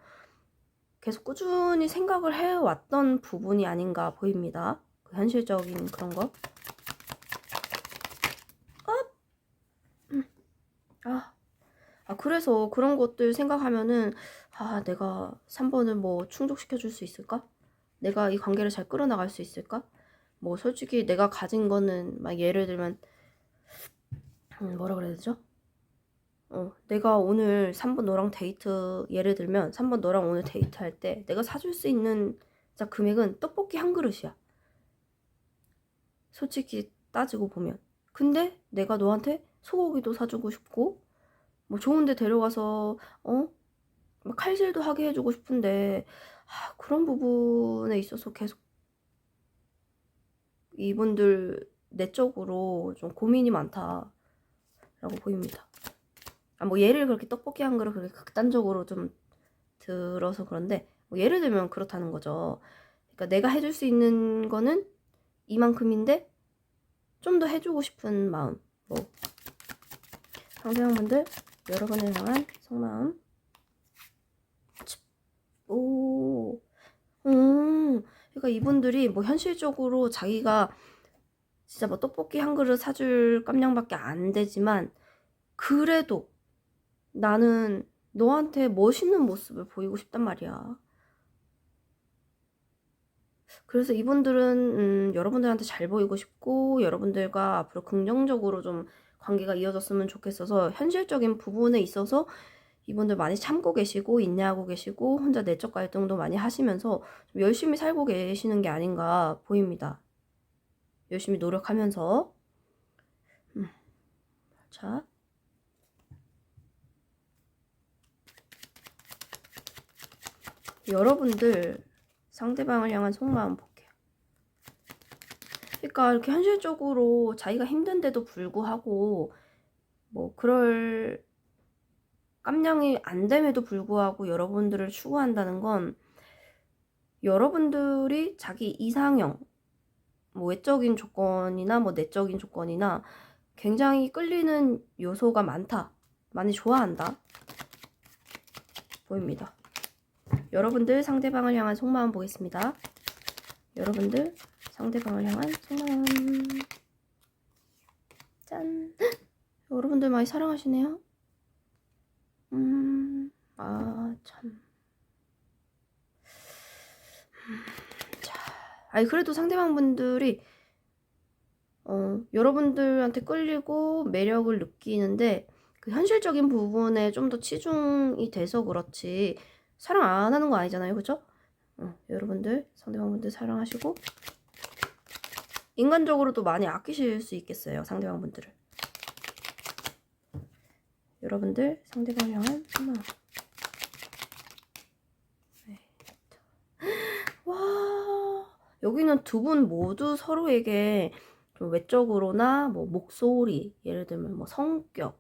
계속 꾸준히 생각을 해왔던 부분이 아닌가 보입니다. 그 현실적인 그런 거. 그래서 그런 것들 생각하면은 내가 3번을 뭐 충족시켜 줄 수 있을까? 내가 이 관계를 잘 끌어나갈 수 있을까? 뭐 솔직히 내가 가진 거는 막 예를 들면 뭐라 그래야 되죠? 내가 오늘 3번 너랑 데이트, 예를 들면 3번 너랑 오늘 데이트할 때 내가 사줄 수 있는 진짜 금액은 떡볶이 한 그릇이야. 솔직히 따지고 보면. 근데 내가 너한테 소고기도 사주고 싶고 뭐 좋은 데 데려가서 막 칼질도 하게 해주고 싶은데 그런 부분에 있어서 계속 이분들 내적으로 좀 고민이 많다라고 보입니다. 뭐 예를 그렇게 떡볶이 한 그릇 그렇게 극단적으로 좀 들어서 그런데 뭐 예를 들면 그렇다는 거죠. 그러니까 내가 해줄 수 있는 거는 이만큼인데 좀 더 해주고 싶은 마음. 뭐 상대방분들 여러분을 향한 속마음. 그러니까 그러니까 이분들이 뭐 현실적으로 자기가 진짜 뭐 떡볶이 한 그릇 사줄 깜냥밖에 안 되지만 그래도 나는 너한테 멋있는 모습을 보이고 싶단 말이야. 그래서 이분들은 여러분들한테 잘 보이고 싶고 여러분들과 앞으로 긍정적으로 좀 관계가 이어졌으면 좋겠어서 현실적인 부분에 있어서 이분들 많이 참고 계시고 인내하고 계시고 혼자 내적 갈등도 많이 하시면서 좀 열심히 살고 계시는 게 아닌가 보입니다. 열심히 노력하면서. 자, 여러분들 상대방을 향한 속마음 볼게요. 그러니까 이렇게 현실적으로 자기가 힘든데도 불구하고 뭐 그럴 깜냥이 안 됨에도 불구하고 여러분들을 추구한다는 건 여러분들이 자기 이상형, 뭐 외적인 조건이나 뭐 내적인 조건이나 굉장히 끌리는 요소가 많다. 많이 좋아한다. 보입니다. 여러분들 상대방을 향한 속마음 보겠습니다. 여러분들 상대방을 향한 속마음. 짠. 여러분들 많이 사랑하시네요. 참. 자, 아니 그래도 상대방분들이 여러분들한테 끌리고 매력을 느끼는데 그 현실적인 부분에 좀 더 치중이 돼서 그렇지 사랑 안 하는 거 아니잖아요, 그죠? 여러분들 상대방분들 사랑하시고 인간적으로도 많이 아끼실 수 있겠어요, 상대방분들을. 여러분들 상대방을 향한 소망. 네. 와, 여기는 두 분 모두 서로에게 좀 외적으로나 뭐 목소리, 예를 들면 뭐 성격,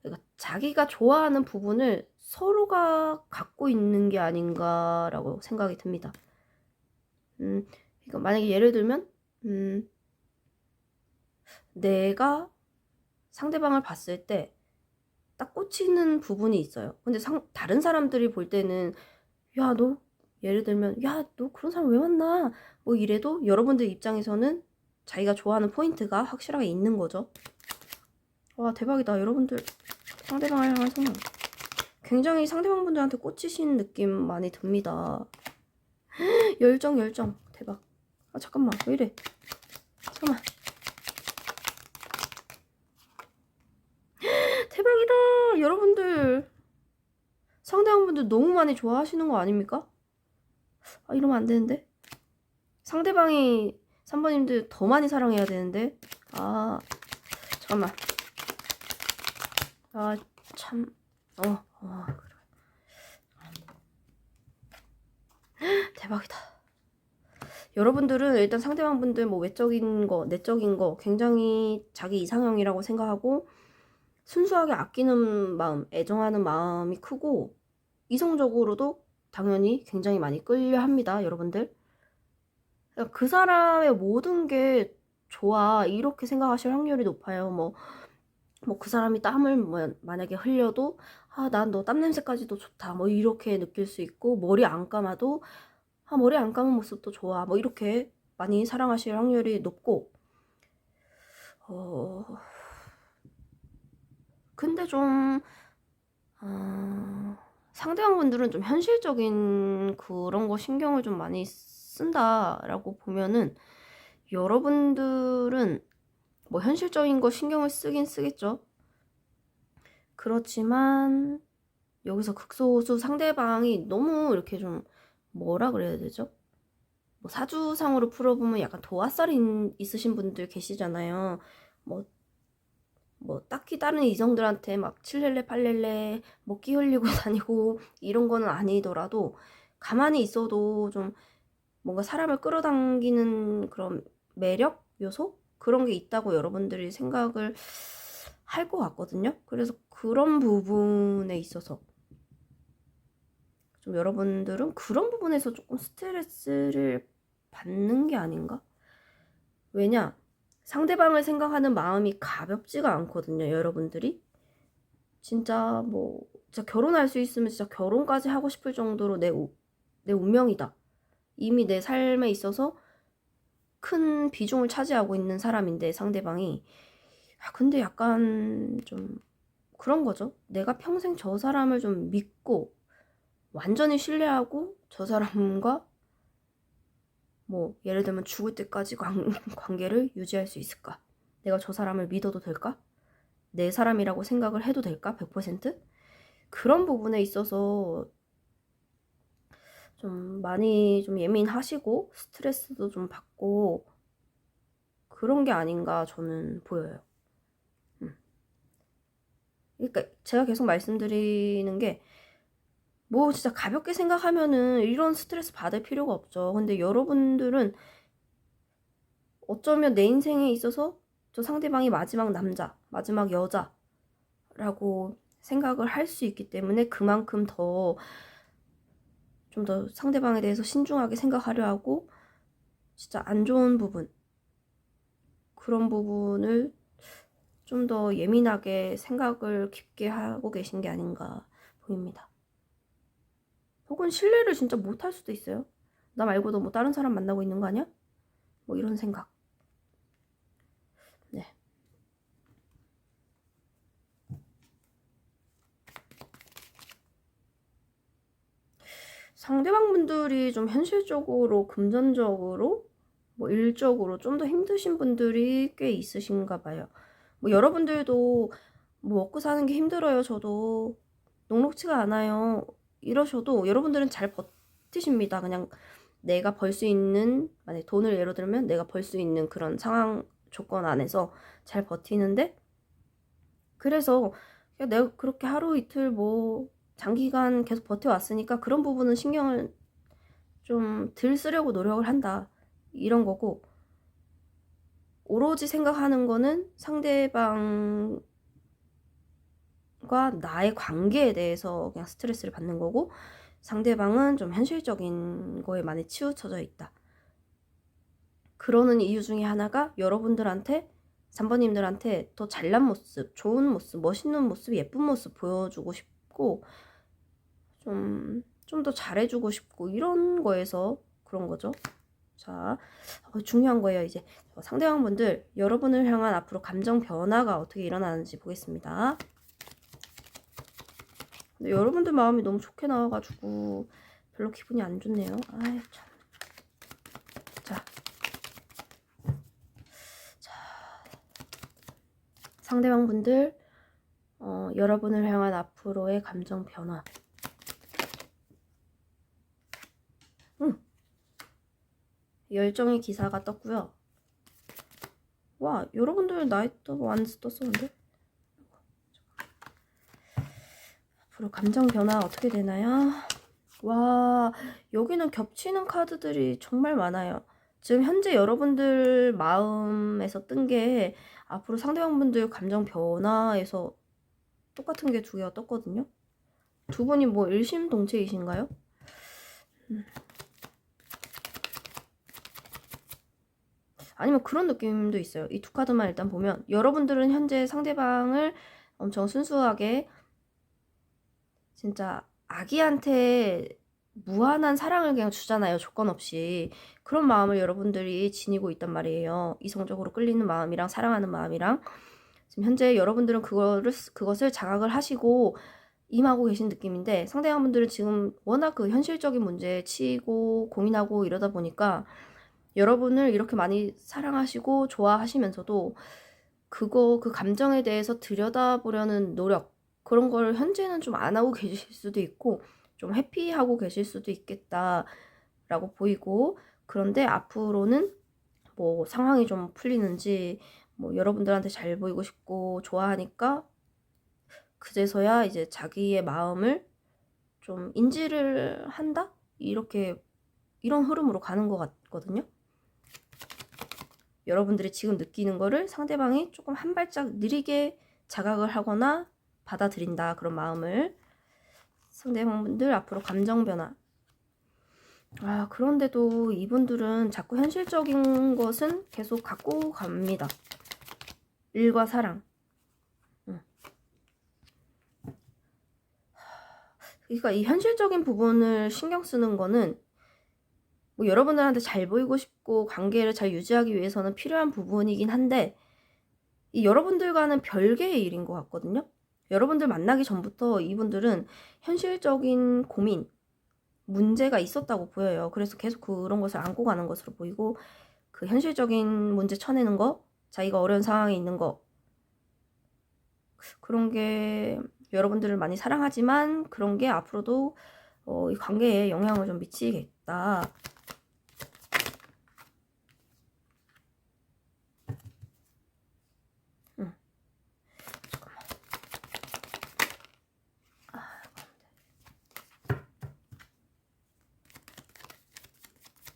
그러니까 자기가 좋아하는 부분을 서로가 갖고 있는 게 아닌가라고 생각이 듭니다. 그러니까 만약에 예를 들면 내가 상대방을 봤을 때 딱 꽂히는 부분이 있어요. 근데 다른 사람들이 볼 때는 야, 너 예를 들면 야, 너 그런 사람 왜 만나? 뭐 이래도 여러분들 입장에서는 자기가 좋아하는 포인트가 확실하게 있는 거죠. 와, 대박이다. 여러분들 상대방을 향한 성향 굉장히 상대방분들한테 꽂히신 느낌 많이 듭니다. 열정 대박. 아 잠깐만 왜 이래. 잠깐만. 대박이다. 여러분들 상대방분들 너무 많이 좋아하시는 거 아닙니까? 아 이러면 안 되는데. 상대방이 3번님들 더 많이 사랑해야 되는데. 아 잠깐만. 아 참. 그래. 대박이다. 여러분들은 일단 상대방분들 뭐 외적인 거, 내적인 거 굉장히 자기 이상형이라고 생각하고 순수하게 아끼는 마음, 애정하는 마음이 크고 이성적으로도 당연히 굉장히 많이 끌려 합니다, 여러분들. 그러니까 그 사람의 모든 게 좋아 이렇게 생각하실 확률이 높아요. 뭐 그 사람이 땀을 뭐 만약에 흘려도 아, 난 너 땀 냄새까지도 좋다. 뭐 이렇게 느낄 수 있고 머리 안 감아도 아, 머리 안 감은 모습도 좋아. 뭐 이렇게 많이 사랑하실 확률이 높고 근데 좀 상대방분들은 좀 현실적인 그런 거 신경을 좀 많이 쓴다라고 보면은 여러분들은 뭐 현실적인 거 신경을 쓰긴 쓰겠죠. 그렇지만 여기서 극소수 상대방이 너무 이렇게 좀 뭐라 그래야 되죠? 뭐 사주상으로 풀어보면 약간 도화살이 있으신 분들 계시잖아요. 뭐 딱히 다른 이성들한테 막 칠렐레 팔렐레 뭐 끼 흘리고 다니고 이런 거는 아니더라도 가만히 있어도 좀 뭔가 사람을 끌어당기는 그런 매력 요소? 그런 게 있다고 여러분들이 생각을 할 것 같거든요. 그래서 그런 부분에 있어서 좀 여러분들은 그런 부분에서 조금 스트레스를 받는 게 아닌가? 왜냐? 상대방을 생각하는 마음이 가볍지가 않거든요, 여러분들이. 진짜 뭐 진짜 결혼할 수 있으면 진짜 결혼까지 하고 싶을 정도로 내 운명이다. 이미 내 삶에 있어서 큰 비중을 차지하고 있는 사람인데 상대방이 근데 약간 좀 그런 거죠. 내가 평생 저 사람을 좀 믿고 완전히 신뢰하고 저 사람과 뭐 예를 들면 죽을 때까지 관계를 유지할 수 있을까? 내가 저 사람을 믿어도 될까? 내 사람이라고 생각을 해도 될까? 100%? 그런 부분에 있어서 좀 많이 좀 예민하시고 스트레스도 좀 받고 그런 게 아닌가 저는 보여요. 그러니까 제가 계속 말씀드리는 게 뭐 진짜 가볍게 생각하면은 이런 스트레스 받을 필요가 없죠. 근데 여러분들은 어쩌면 내 인생에 있어서 저 상대방이 마지막 남자, 마지막 여자라고 생각을 할 수 있기 때문에 그만큼 좀 더 상대방에 대해서 신중하게 생각하려 하고 진짜 안 좋은 부분, 그런 부분을 좀 더 예민하게 생각을 깊게 하고 계신 게 아닌가 보입니다. 혹은 신뢰를 진짜 못할 수도 있어요. 나 말고도 뭐 다른 사람 만나고 있는 거 아니야? 뭐 이런 생각. 네. 상대방 분들이 좀 현실적으로, 금전적으로, 뭐 일적으로 좀 더 힘드신 분들이 꽤 있으신가 봐요. 뭐 여러분들도 뭐 먹고 사는 게 힘들어요. 저도 녹록지가 않아요. 이러셔도 여러분들은 잘 버티십니다. 그냥 내가 벌 수 있는, 만약에 돈을 예로 들면 내가 벌 수 있는 그런 상황 조건 안에서 잘 버티는데, 그래서 그냥 내가 그렇게 하루 이틀 뭐 장기간 계속 버텨왔으니까 그런 부분은 신경을 좀 덜 쓰려고 노력을 한다, 이런 거고, 오로지 생각하는 거는 상대방과 나의 관계에 대해서 그냥 스트레스를 받는 거고, 상대방은 좀 현실적인 거에 많이 치우쳐져 있다. 그러는 이유 중에 하나가 여러분들한테, 3번님들한테 더 잘난 모습, 좋은 모습, 멋있는 모습, 예쁜 모습 보여주고 싶고 좀 더 잘해주고 싶고 이런 거에서 그런 거죠. 자, 중요한 거예요. 이제 상대방분들, 여러분을 향한 앞으로 감정 변화가 어떻게 일어나는지 보겠습니다. 근데 여러분들 마음이 너무 좋게 나와가지고 별로 기분이 안 좋네요. 아이 참. 자, 상대방분들, 여러분을 향한 앞으로의 감정 변화. 열정의 기사가 떴고요. 와, 여러분들 나이도 완스 떴었는데? 앞으로 감정 변화 어떻게 되나요? 와, 여기는 겹치는 카드들이 정말 많아요. 지금 현재 여러분들 마음에서 뜬 게 앞으로 상대방분들 감정 변화에서 똑같은 게 두 개가 떴거든요. 두 분이 뭐 일심동체이신가요? 아니면 그런 느낌도 있어요. 이 두 카드만 일단 보면 여러분들은 현재 상대방을 엄청 순수하게 진짜 아기한테 무한한 사랑을 그냥 주잖아요. 조건 없이. 그런 마음을 여러분들이 지니고 있단 말이에요. 이성적으로 끌리는 마음이랑 사랑하는 마음이랑. 지금 현재 여러분들은 그것을 자각을 하시고 임하고 계신 느낌인데, 상대방분들은 지금 워낙 그 현실적인 문제에 치이고 고민하고 이러다 보니까 여러분을 이렇게 많이 사랑하시고 좋아하시면서도 그 감정에 대해서 들여다보려는 노력, 그런 걸 현재는 좀 안 하고 계실 수도 있고 좀 회피하고 계실 수도 있겠다라고 보이고, 그런데 앞으로는 뭐 상황이 좀 풀리는지 뭐 여러분들한테 잘 보이고 싶고 좋아하니까 그제서야 이제 자기의 마음을 좀 인지를 한다? 이렇게 이런 흐름으로 가는 것 같거든요. 여러분들이 지금 느끼는 거를 상대방이 조금 한 발짝 느리게 자각을 하거나 받아들인다, 그런 마음을. 상대방분들 앞으로 감정 변화. 그런데도 이분들은 자꾸 현실적인 것은 계속 갖고 갑니다. 일과 사랑. 그러니까 이 현실적인 부분을 신경 쓰는 거는 뭐 여러분들한테 잘 보이고 싶고 관계를 잘 유지하기 위해서는 필요한 부분이긴 한데 이 여러분들과는 별개의 일인 것 같거든요. 여러분들 만나기 전부터 이분들은 현실적인 고민, 문제가 있었다고 보여요. 그래서 계속 그런 것을 안고 가는 것으로 보이고 그 현실적인 문제 쳐내는 거, 자기가 어려운 상황에 있는 거 그런 게 여러분들을 많이 사랑하지만 그런 게 앞으로도 이 관계에 영향을 좀 미치겠다.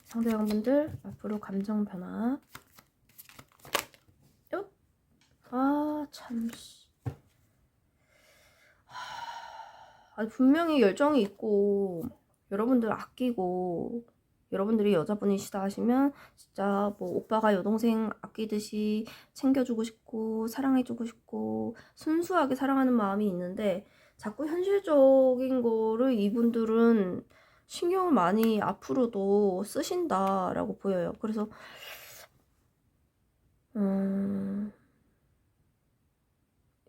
상대방분들 앞으로 감정 변화. 참. 분명히 열정이 있고 여러분들 아끼고 여러분들이 여자분이시다 하시면 진짜 뭐 오빠가 여동생 아끼듯이 챙겨주고 싶고 사랑해주고 싶고 순수하게 사랑하는 마음이 있는데 자꾸 현실적인 거를 이분들은 신경을 많이 앞으로도 쓰신다라고 보여요. 그래서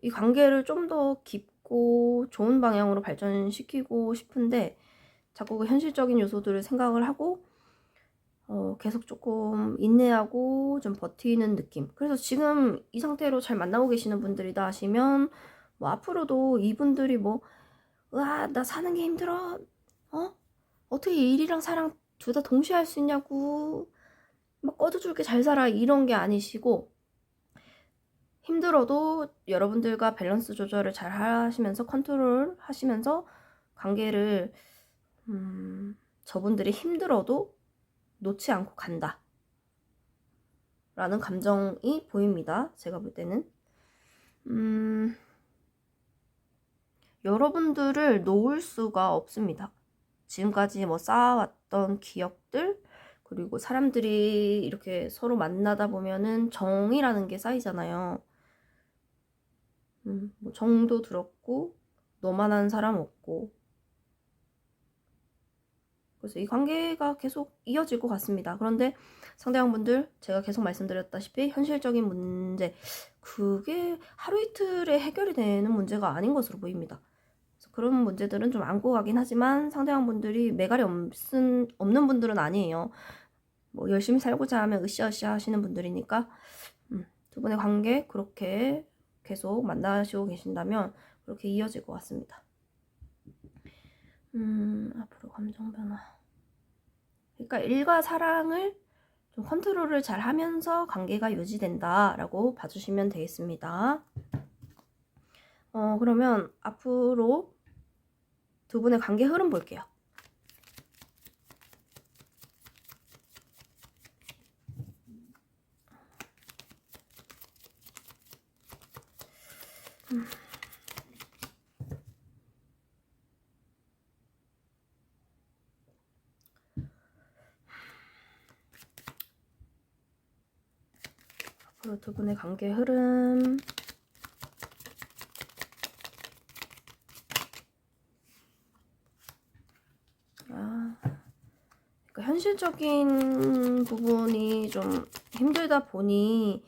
이 관계를 좀 더 깊고 좋은 방향으로 발전시키고 싶은데 자꾸 그 현실적인 요소들을 생각을 하고 계속 조금 인내하고 좀 버티는 느낌. 그래서 지금 이 상태로 잘 만나고 계시는 분들이다 하시면 뭐 앞으로도 이분들이 뭐 으아 나 사는 게 힘들어 어떻게 일이랑 사랑 둘 다 동시에 할 수 있냐고 막 꺼져줄게 잘 살아 이런 게 아니시고 힘들어도 여러분들과 밸런스 조절을 잘 하시면서 컨트롤 하시면서 관계를 저분들이 힘들어도 놓지 않고 간다 라는 감정이 보입니다. 제가 볼 때는 여러분들을 놓을 수가 없습니다. 지금까지 뭐 쌓아왔던 기억들 그리고 사람들이 이렇게 서로 만나다 보면은 정이라는 게 쌓이잖아요. 뭐 정도 들었고 너만한 사람 없고 그래서 이 관계가 계속 이어질 것 같습니다. 그런데 상대방분들 제가 계속 말씀드렸다시피 현실적인 문제 그게 하루 이틀에 해결이 되는 문제가 아닌 것으로 보입니다. 그래서 그런 문제들은 좀 안고 가긴 하지만 상대방분들이 매갈이 없는 분들은 아니에요. 뭐 열심히 살고자 하면 으쌰으쌰 하시는 분들이니까 두 분의 관계 그렇게 계속 만나시고 계신다면 그렇게 이어질 것 같습니다. 앞으로 감정 변화. 그러니까 일과 사랑을 좀 컨트롤을 잘 하면서 관계가 유지된다라고 봐주시면 되겠습니다. 그러면 앞으로 두 분의 관계 흐름 볼게요. 앞으로 두 분의 관계 흐름 그러니까 현실적인 부분이 좀 힘들다 보니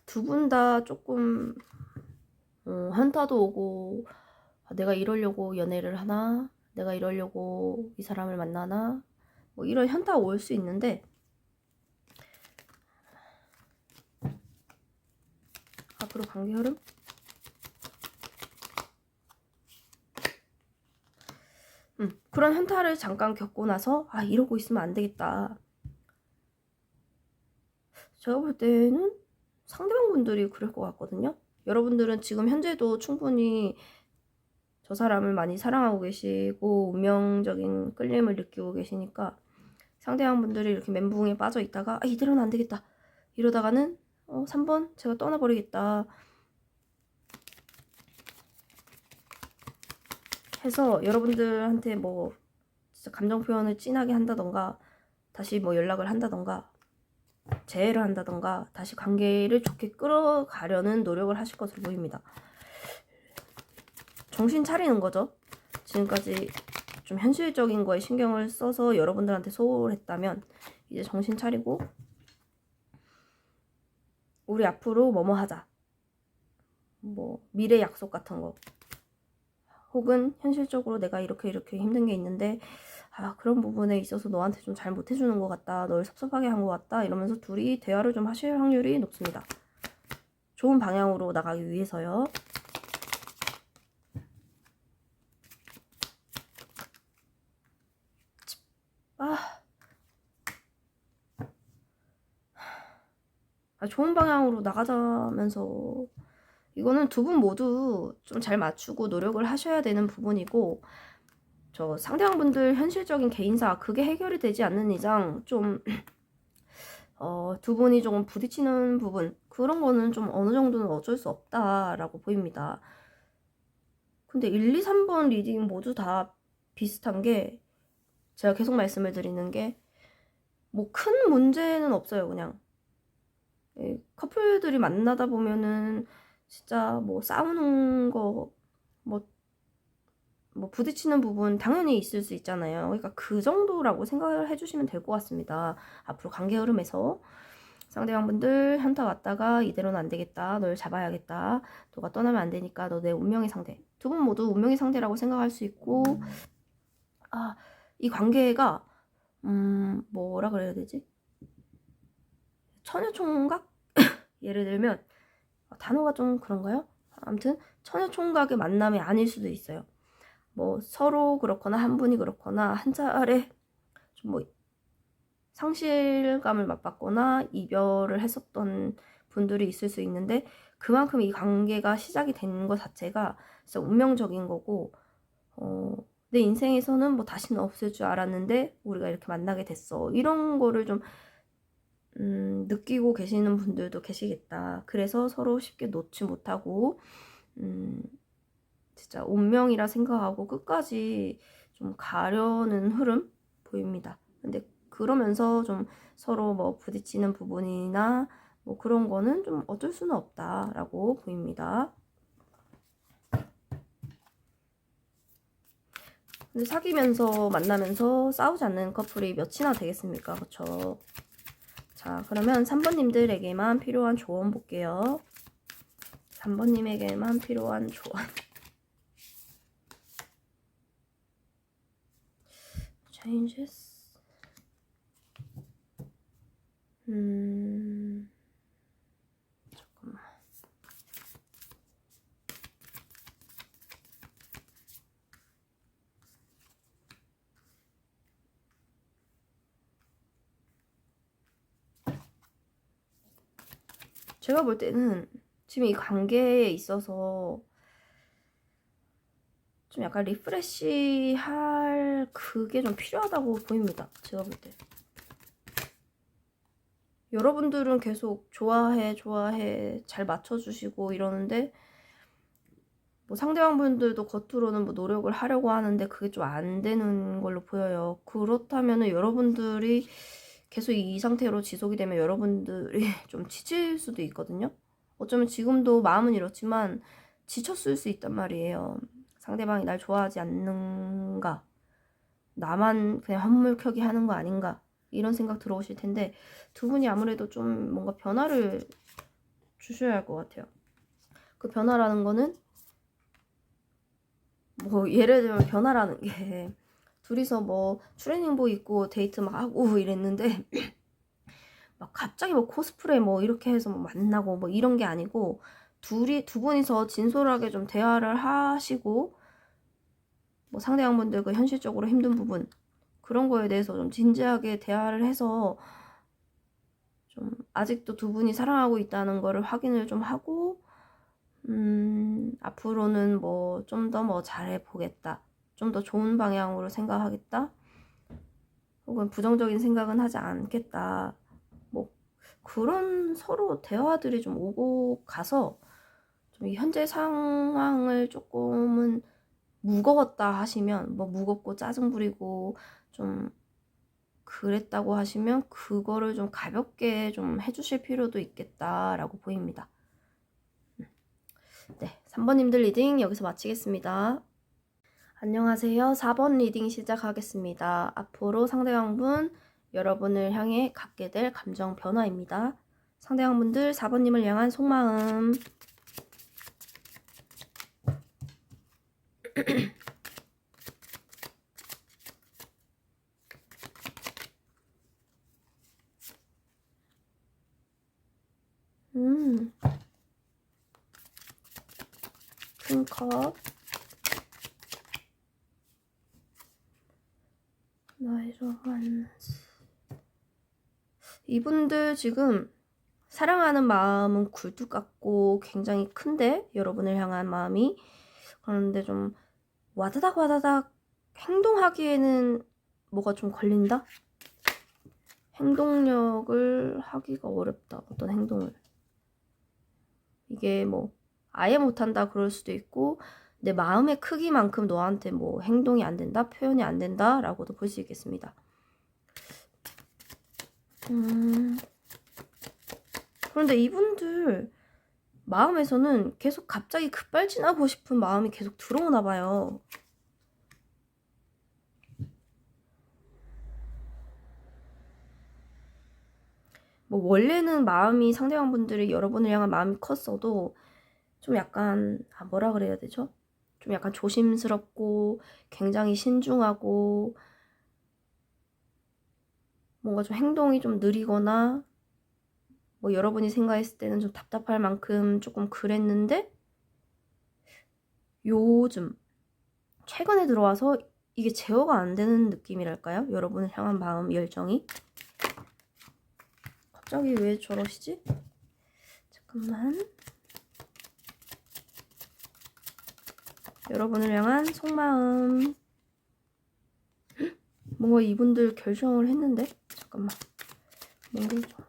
두 분 다 조금 현타도 오고 내가 이러려고 연애를 하나? 내가 이러려고 이 사람을 만나나? 뭐 이런 현타가 올 수 있는데 앞으로 관계 흐름? 그런 현타를 잠깐 겪고 나서 이러고 있으면 안 되겠다. 제가 볼 때는 상대방분들이 그럴 것 같거든요. 여러분들은 지금 현재도 충분히 저 사람을 많이 사랑하고 계시고 운명적인 끌림을 느끼고 계시니까 상대방분들이 이렇게 멘붕에 빠져 있다가 이대로는 안 되겠다 이러다가는 3번 제가 떠나버리겠다 해서 여러분들한테 뭐 진짜 감정 표현을 진하게 한다던가 다시 뭐 연락을 한다던가 재회를 한다던가 다시 관계를 좋게 끌어가려는 노력을 하실 것으로 보입니다. 정신 차리는 거죠. 지금까지 좀 현실적인 거에 신경을 써서 여러분들한테 소홀했다면 이제 정신 차리고 우리 앞으로 뭐뭐 하자. 뭐 미래 약속 같은 거. 혹은 현실적으로 내가 이렇게 힘든 게 있는데 그런 부분에 있어서 너한테 좀 잘 못해주는 것 같다. 널 섭섭하게 한 것 같다. 이러면서 둘이 대화를 좀 하실 확률이 높습니다. 좋은 방향으로 나가기 위해서요. 좋은 방향으로 나가자면서 이거는 두 분 모두 좀 잘 맞추고 노력을 하셔야 되는 부분이고 저 상대방분들 현실적인 개인사 그게 해결이 되지 않는 이상 좀 두 분이 조금 부딪히는 부분 그런 거는 좀 어느 정도는 어쩔 수 없다라고 보입니다. 근데 1, 2, 3번 리딩 모두 다 비슷한 게 제가 계속 말씀을 드리는 게 뭐 큰 문제는 없어요. 그냥 커플들이 만나다 보면은 진짜 뭐 싸우는 거 뭐 부딪히는 부분 당연히 있을 수 있잖아요. 그러니까 그 정도라고 생각을 해주시면 될 것 같습니다. 앞으로 관계 흐름에서 상대방분들 현타 왔다가 이대로는 안 되겠다. 널 잡아야겠다. 너가 떠나면 안 되니까 너 내 운명의 상대. 두 분 모두 운명의 상대라고 생각할 수 있고 이 관계가 뭐라 그래야 되지? 처녀총각? 예를 들면 단어가 좀 그런가요? 아무튼 처녀총각의 만남이 아닐 수도 있어요. 뭐 서로 그렇거나 한 분이 그렇거나 한 차례 좀 뭐 상실감을 맛봤거나 이별을 했었던 분들이 있을 수 있는데 그만큼 이 관계가 시작이 된 것 자체가 진짜 운명적인 거고 내 인생에서는 뭐 다시는 없을 줄 알았는데 우리가 이렇게 만나게 됐어. 이런 거를 좀 느끼고 계시는 분들도 계시겠다. 그래서 서로 쉽게 놓지 못하고 진짜 운명이라 생각하고 끝까지 좀 가려는 흐름 보입니다. 근데 그러면서 좀 서로 뭐 부딪히는 부분이나 뭐 그런 거는 좀 어쩔 수는 없다라고 보입니다. 근데 사귀면서 만나면서 싸우지 않는 커플이 몇이나 되겠습니까? 그렇죠? 자, 그러면 3번님들에게만 필요한 조언 볼게요. 3번님에게만 필요한 조언. changes. 잠깐만. 제가 볼 때는 지금 이 관계에 있어서 좀 약간 리프레시 할 그게 좀 필요하다고 보입니다. 제가 볼 때. 여러분들은 계속 좋아해 잘 맞춰주시고 이러는데 뭐 상대방분들도 겉으로는 뭐 노력을 하려고 하는데 그게 좀 안 되는 걸로 보여요. 그렇다면은 여러분들이 계속 이 상태로 지속이 되면 여러분들이 좀 지칠 수도 있거든요. 어쩌면 지금도 마음은 이렇지만 지쳤을 수 있단 말이에요. 상대방이 날 좋아하지 않는가, 나만 그냥 한물켜기 하는 거 아닌가 이런 생각 들어오실 텐데 두 분이 아무래도 좀 뭔가 변화를 주셔야 할 것 같아요. 그 변화라는 거는 뭐 예를 들면 변화라는 게 둘이서 뭐 트레이닝복 입고 데이트 막 하고 이랬는데 막 갑자기 뭐 코스프레 뭐 이렇게 해서 뭐 만나고 뭐 이런 게 아니고 두 분이서 진솔하게 좀 대화를 하시고 뭐 상대방분들 그 현실적으로 힘든 부분 그런 거에 대해서 좀 진지하게 대화를 해서 좀 아직도 두 분이 사랑하고 있다는 거를 확인을 좀 하고 앞으로는 뭐 좀 더 뭐 잘해보겠다, 좀 더 좋은 방향으로 생각하겠다, 혹은 부정적인 생각은 하지 않겠다, 뭐 그런 서로 대화들이 좀 오고 가서 좀 이 현재 상황을 조금은 무거웠다 하시면 뭐 무겁고 짜증 부리고 좀 그랬다고 하시면 그거를 좀 가볍게 좀 해주실 필요도 있겠다라고 보입니다. 네, 3번님들 리딩 여기서 마치겠습니다. 안녕하세요. 4번 리딩 시작하겠습니다. 앞으로 상대방분 여러분을 향해 갖게 될 감정 변화입니다. 상대방분들 4번님을 향한 속마음. 큰 컵. 나의 로만스. 이분들 지금 사랑하는 마음은 굴뚝 같고 굉장히 큰데 여러분을 향한 마음이 그런데 좀 와다닥 행동하기에는 뭐가 좀 걸린다? 행동력을 하기가 어렵다. 어떤 행동을. 이게 뭐 아예 못한다 그럴 수도 있고 내 마음의 크기만큼 너한테 뭐 행동이 안 된다, 표현이 안 된다 라고도 볼 수 있겠습니다. 그런데 이분들 마음에서는 계속 갑자기 급발진하고 싶은 마음이 계속 들어오나 봐요. 뭐 원래는 마음이 상대방분들이 여러분을 향한 마음이 컸어도 좀 약간 뭐라 그래야 되죠? 좀 약간 조심스럽고 굉장히 신중하고 뭔가 좀 행동이 좀 느리거나 뭐 여러분이 생각했을 때는 좀 답답할 만큼 조금 그랬는데 요즘 최근에 들어와서 이게 제어가 안 되는 느낌이랄까요? 여러분을 향한 마음 열정이 갑자기 왜 저러시지? 잠깐만. 여러분을 향한 속마음. 뭔가 이분들 결정을 했는데 잠깐만. 뭔가 좀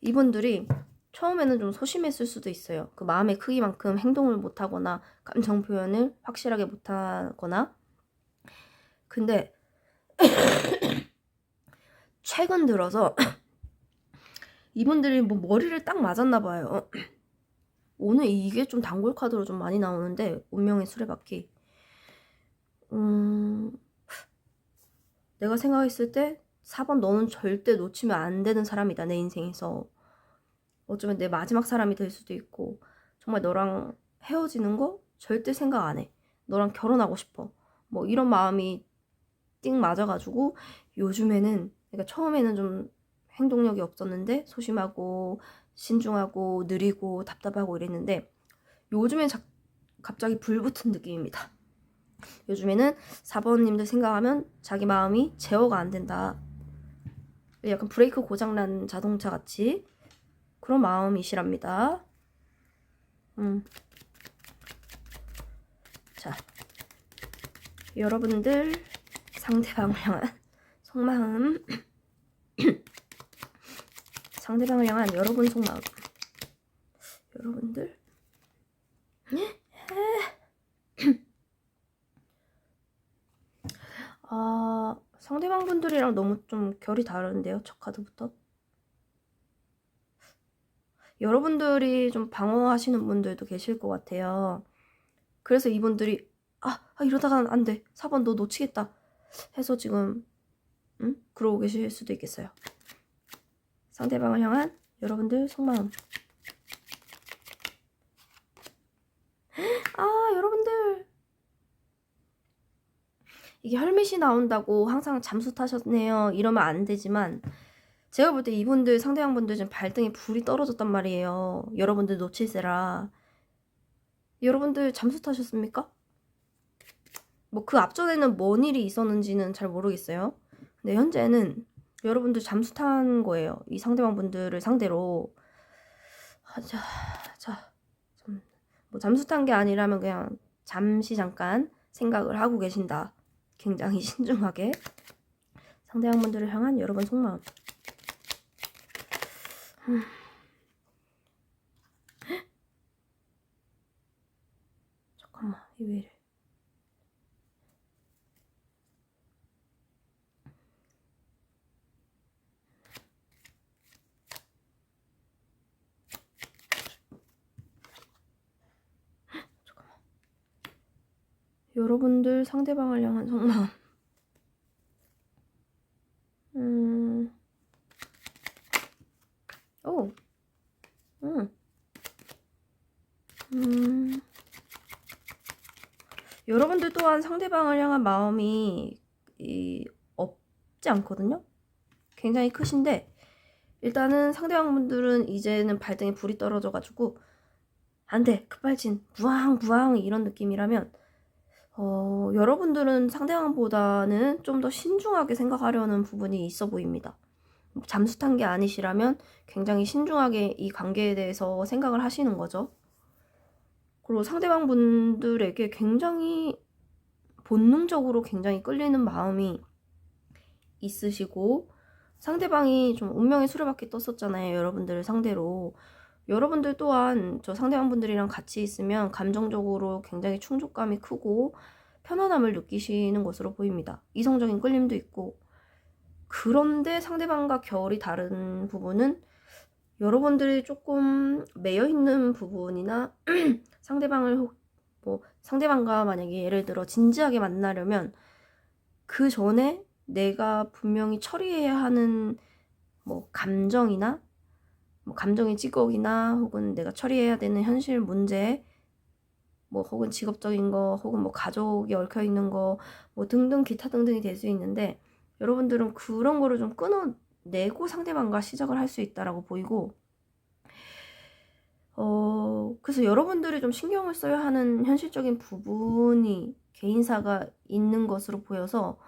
이분들이 처음에는 좀 소심했을 수도 있어요. 그 마음의 크기만큼 행동을 못하거나 감정 표현을 확실하게 못하거나. 근데 최근 들어서 이분들이 뭐 머리를 딱 맞았나 봐요. 오늘 이게 좀 단골 카드로 좀 많이 나오는데 운명의 수레바퀴. 내가 생각했을 때 4번 너는 절대 놓치면 안 되는 사람이다. 내 인생에서. 어쩌면 내 마지막 사람이 될 수도 있고 정말 너랑 헤어지는 거 절대 생각 안 해. 너랑 결혼하고 싶어. 뭐 이런 마음이 띵 맞아가지고 요즘에는 그러니까 처음에는 좀 행동력이 없었는데 소심하고 신중하고 느리고 답답하고 이랬는데 요즘엔 갑자기 불붙은 느낌입니다. 요즘에는 4번님들 생각하면 자기 마음이 제어가 안 된다. 약간 브레이크 고장난 자동차 같이 그런 마음이시랍니다. 자, 여러분들 상대방을 향한 속마음. 상대방을 향한 여러분 속마음. 여러분들 상대방분들이랑 너무 좀 결이 다른데요. 첫 카드부터. 여러분들이 좀 방어하시는 분들도 계실 것 같아요. 그래서 이분들이 이러다가 안 돼. 4번 너 놓치겠다. 해서 지금 그러고 계실 수도 있겠어요. 상대방을 향한 여러분들 속마음. 여러분들 이게 헬멧이 나온다고 항상 잠수 타셨네요 이러면 안 되지만 제가 볼 때 이분들 상대방분들 지금 발등에 불이 떨어졌단 말이에요. 여러분들 놓칠세라. 여러분들 잠수 타셨습니까? 뭐 그 앞전에는 뭔 일이 있었는지는 잘 모르겠어요. 근데 현재는 여러분들 잠수 탄 거예요. 이 상대방분들을 상대로. 뭐 잠수 탄 게 아니라면 그냥 잠시 잠깐 생각을 하고 계신다. 굉장히 신중하게. 상대방분들을 향한 여러분 속마음. 잠깐만, 이게 왜 이래? 잠깐만. 여러분들 상대방을 향한 속마음. 오. 여러분들 또한 상대방을 향한 마음이 없지 않거든요. 굉장히 크신데 일단은 상대방분들은 이제는 발등에 불이 떨어져가지고 안돼 급발진 부항 이런 느낌이라면 여러분들은 상대방보다는 좀 더 신중하게 생각하려는 부분이 있어 보입니다. 잠수 탄 게 아니시라면 굉장히 신중하게 이 관계에 대해서 생각을 하시는 거죠. 그리고 상대방 분들에게 굉장히 본능적으로 굉장히 끌리는 마음이 있으시고 상대방이 좀 운명의 수레바퀴 떴었잖아요. 여러분들을 상대로. 여러분들 또한 저 상대방 분들이랑 같이 있으면 감정적으로 굉장히 충족감이 크고 편안함을 느끼시는 것으로 보입니다. 이성적인 끌림도 있고. 그런데 상대방과 결이 다른 부분은 여러분들이 조금 매여있는 부분이나 상대방을 상대방과 만약에 예를 들어 진지하게 만나려면 그 전에 내가 분명히 처리해야 하는 감정이나 감정의 찌꺼기나 혹은 내가 처리해야 되는 현실 문제 혹은 직업적인 거 혹은 가족이 얽혀있는 거 등등 기타 등등이 될 수 있는데 여러분들은 그런 거를 좀 끊어내고 상대방과 시작을 할 수 있다라고 보이고 그래서 여러분들이 좀 신경을 써야 하는 현실적인 부분이 개인사가 있는 것으로 보여서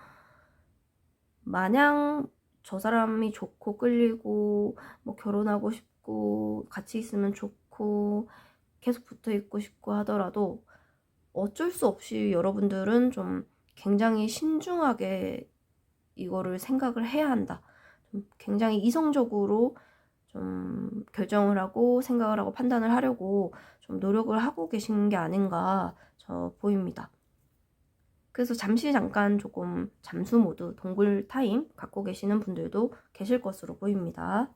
마냥 저 사람이 좋고 끌리고 결혼하고 싶고 같이 있으면 좋고 계속 붙어 있고 싶고 하더라도 어쩔 수 없이 여러분들은 좀 굉장히 신중하게 이거를 생각을 해야 한다. 좀 굉장히 이성적으로 좀 결정을 하고 생각을 하고 판단을 하려고 좀 노력을 하고 계신 게 아닌가 보입니다. 그래서 잠깐 조금 잠수 모드, 동굴 타임 갖고 계시는 분들도 계실 것으로 보입니다.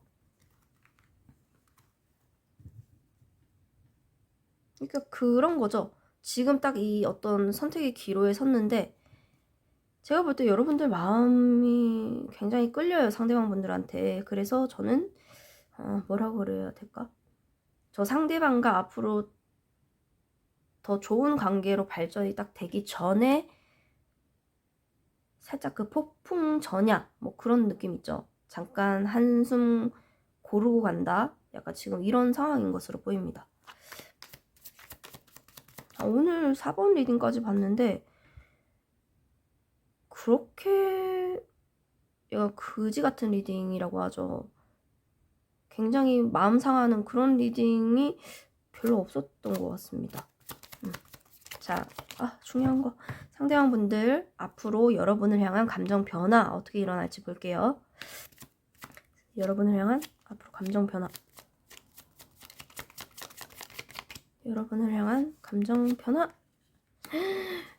그러니까 그런 거죠. 지금 딱 이 어떤 선택의 기로에 섰는데 제가 볼 때 여러분들 마음이 굉장히 끌려요. 상대방 분들한테. 그래서 저는 뭐라고 그래야 될까? 저 상대방과 앞으로 더 좋은 관계로 발전이 딱 되기 전에 살짝 그 폭풍 전야 그런 느낌 있죠. 잠깐 한숨 고르고 간다. 약간 지금 이런 상황인 것으로 보입니다. 오늘 4번 리딩까지 봤는데 그렇게 얘가 그지 같은 리딩이라고 하죠. 굉장히 마음 상하는 그런 리딩이 별로 없었던 것 같습니다. 자, 중요한 거. 상대방 분들 앞으로 여러분을 향한 감정 변화 어떻게 일어날지 볼게요. 여러분을 향한 앞으로 감정 변화. 여러분을 향한 감정 변화.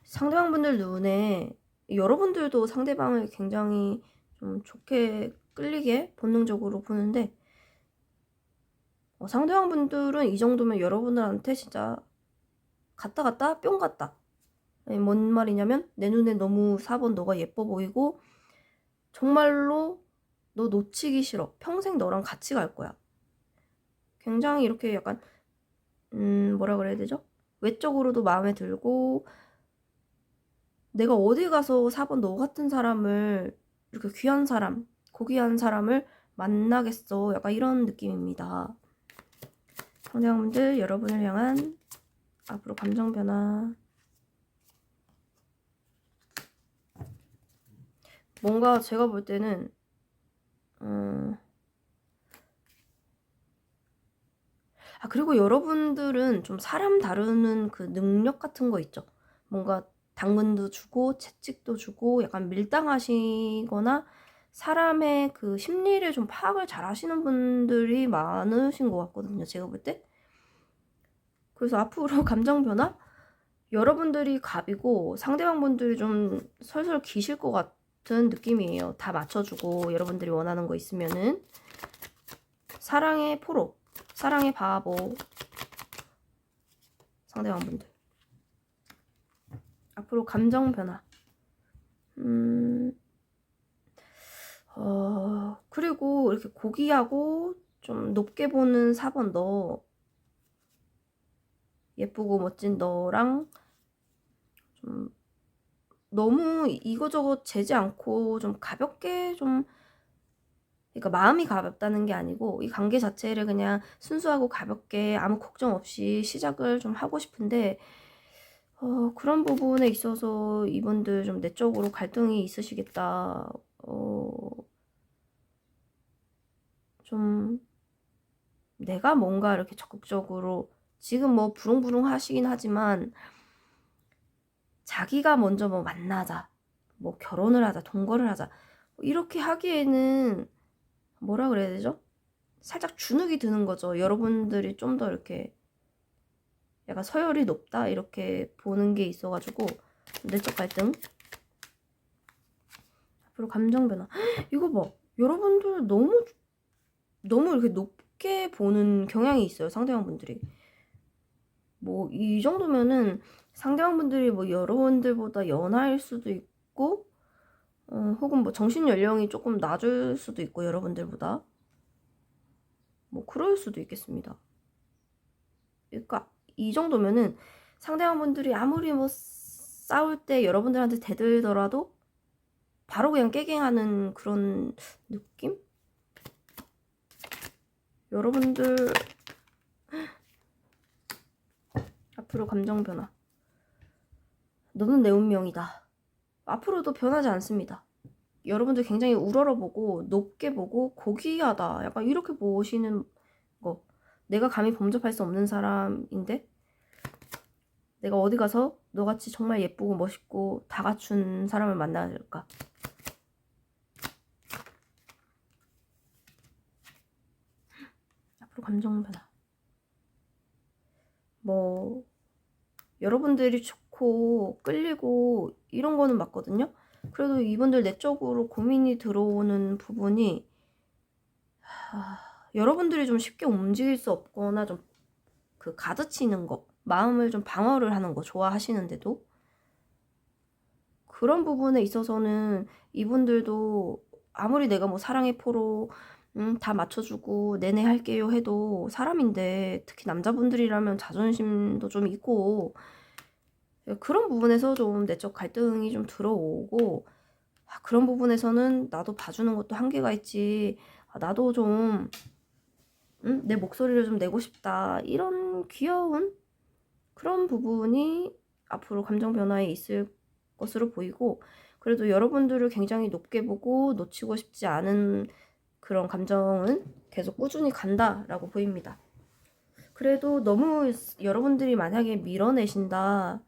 상대방 분들 눈에 여러분들도 상대방을 굉장히 좀 좋게 끌리게 본능적으로 보는데 상대방 분들은 이 정도면 여러분들한테 진짜 갔다 뿅 갔다. 뭔 말이냐면 내 눈에 너무 4번 너가 예뻐 보이고 정말로 너 놓치기 싫어. 평생 너랑 같이 갈 거야. 굉장히 이렇게 약간 뭐라 그래야 되죠? 외적으로도 마음에 들고 내가 어디 가서 4번 너 같은 사람을 이렇게 귀한 사람, 고귀한 사람을 만나겠어. 약간 이런 느낌입니다. 상대방분들 여러분을 향한 앞으로 감정 변화. 뭔가 제가 볼 때는 그리고 여러분들은 좀 사람 다루는 그 능력 같은 거 있죠. 뭔가 당근도 주고 채찍도 주고 약간 밀당하시거나 사람의 그 심리를 좀 파악을 잘 하시는 분들이 많으신 것 같거든요. 제가 볼 때. 그래서 앞으로 감정 변화? 여러분들이 갑이고 상대방 분들이 좀 설설 기실 것 같은 느낌이에요. 다 맞춰주고 여러분들이 원하는 거 있으면은 사랑의 포로, 사랑의 바보 상대방 분들 앞으로 앞으로 감정 변화. 그리고 이렇게 고귀하고 좀 높게 보는 4번 너, 예쁘고 멋진 너랑 좀 너무 이거저거 재지 않고 좀 가볍게 좀, 그러니까 마음이 가볍다는 게 아니고 이 관계 자체를 그냥 순수하고 가볍게 아무 걱정 없이 시작을 좀 하고 싶은데, 그런 부분에 있어서 이분들 좀 내적으로 갈등이 있으시겠다. 좀 내가 뭔가 이렇게 적극적으로 지금 뭐 부릉부릉 하시긴 하지만 자기가 먼저 뭐 만나자, 뭐 결혼을 하자, 동거를 하자 이렇게 하기에는 뭐라 그래야 되죠? 살짝 주눅이 드는 거죠. 여러분들이 좀 더 이렇게 약간 서열이 높다 이렇게 보는 게 있어가지고 내적 갈등. 앞으로 감정 변화. 이거 봐. 여러분들 너무 이렇게 높게 보는 경향이 있어요. 상대방 분들이. 뭐 이 정도면은 상대방 분들이 뭐 여러분들보다 연하일 수도 있고, 혹은 뭐 정신 연령이 조금 낮을 수도 있고 여러분들보다 뭐 그럴 수도 있겠습니다. 그러니까 이 정도면은 상대방 분들이 아무리 뭐 싸울 때 여러분들한테 대들더라도 바로 그냥 깨갱하는 그런 느낌? 여러분들 앞으로 감정 변화. 너는 내 운명이다. 앞으로도 변하지 않습니다. 여러분들 굉장히 우러러보고 높게 보고 고귀하다 약간 이렇게 보시는 거. 내가 감히 범접할 수 없는 사람인데 내가 어디 가서 너같이 정말 예쁘고 멋있고 다 갖춘 사람을 만나야 될까? 앞으로 감정 변화. 뭐 여러분들이 좋고 끌리고 이런 거는 맞거든요. 그래도 이분들 내적으로 고민이 들어오는 부분이 여러분들이 좀 쉽게 움직일 수 없거나 좀 그 가드치는 거, 마음을 좀 방어를 하는 거 좋아하시는데도 그런 부분에 있어서는 이분들도 아무리 내가 뭐 사랑의 포로 다 맞춰주고 내내 할게요 해도 사람인데, 특히 남자분들이라면 자존심도 좀 있고 그런 부분에서 좀 내적 갈등이 좀 들어오고, 그런 부분에서는 나도 봐주는 것도 한계가 있지, 나도 좀 내 목소리를 좀 내고 싶다 이런 귀여운 그런 부분이 앞으로 감정 변화에 있을 것으로 보이고, 그래도 여러분들을 굉장히 높게 보고 놓치고 싶지 않은 그런 감정은 계속 꾸준히 간다라고 보입니다. 그래도 너무 여러분들이 만약에 밀어내신다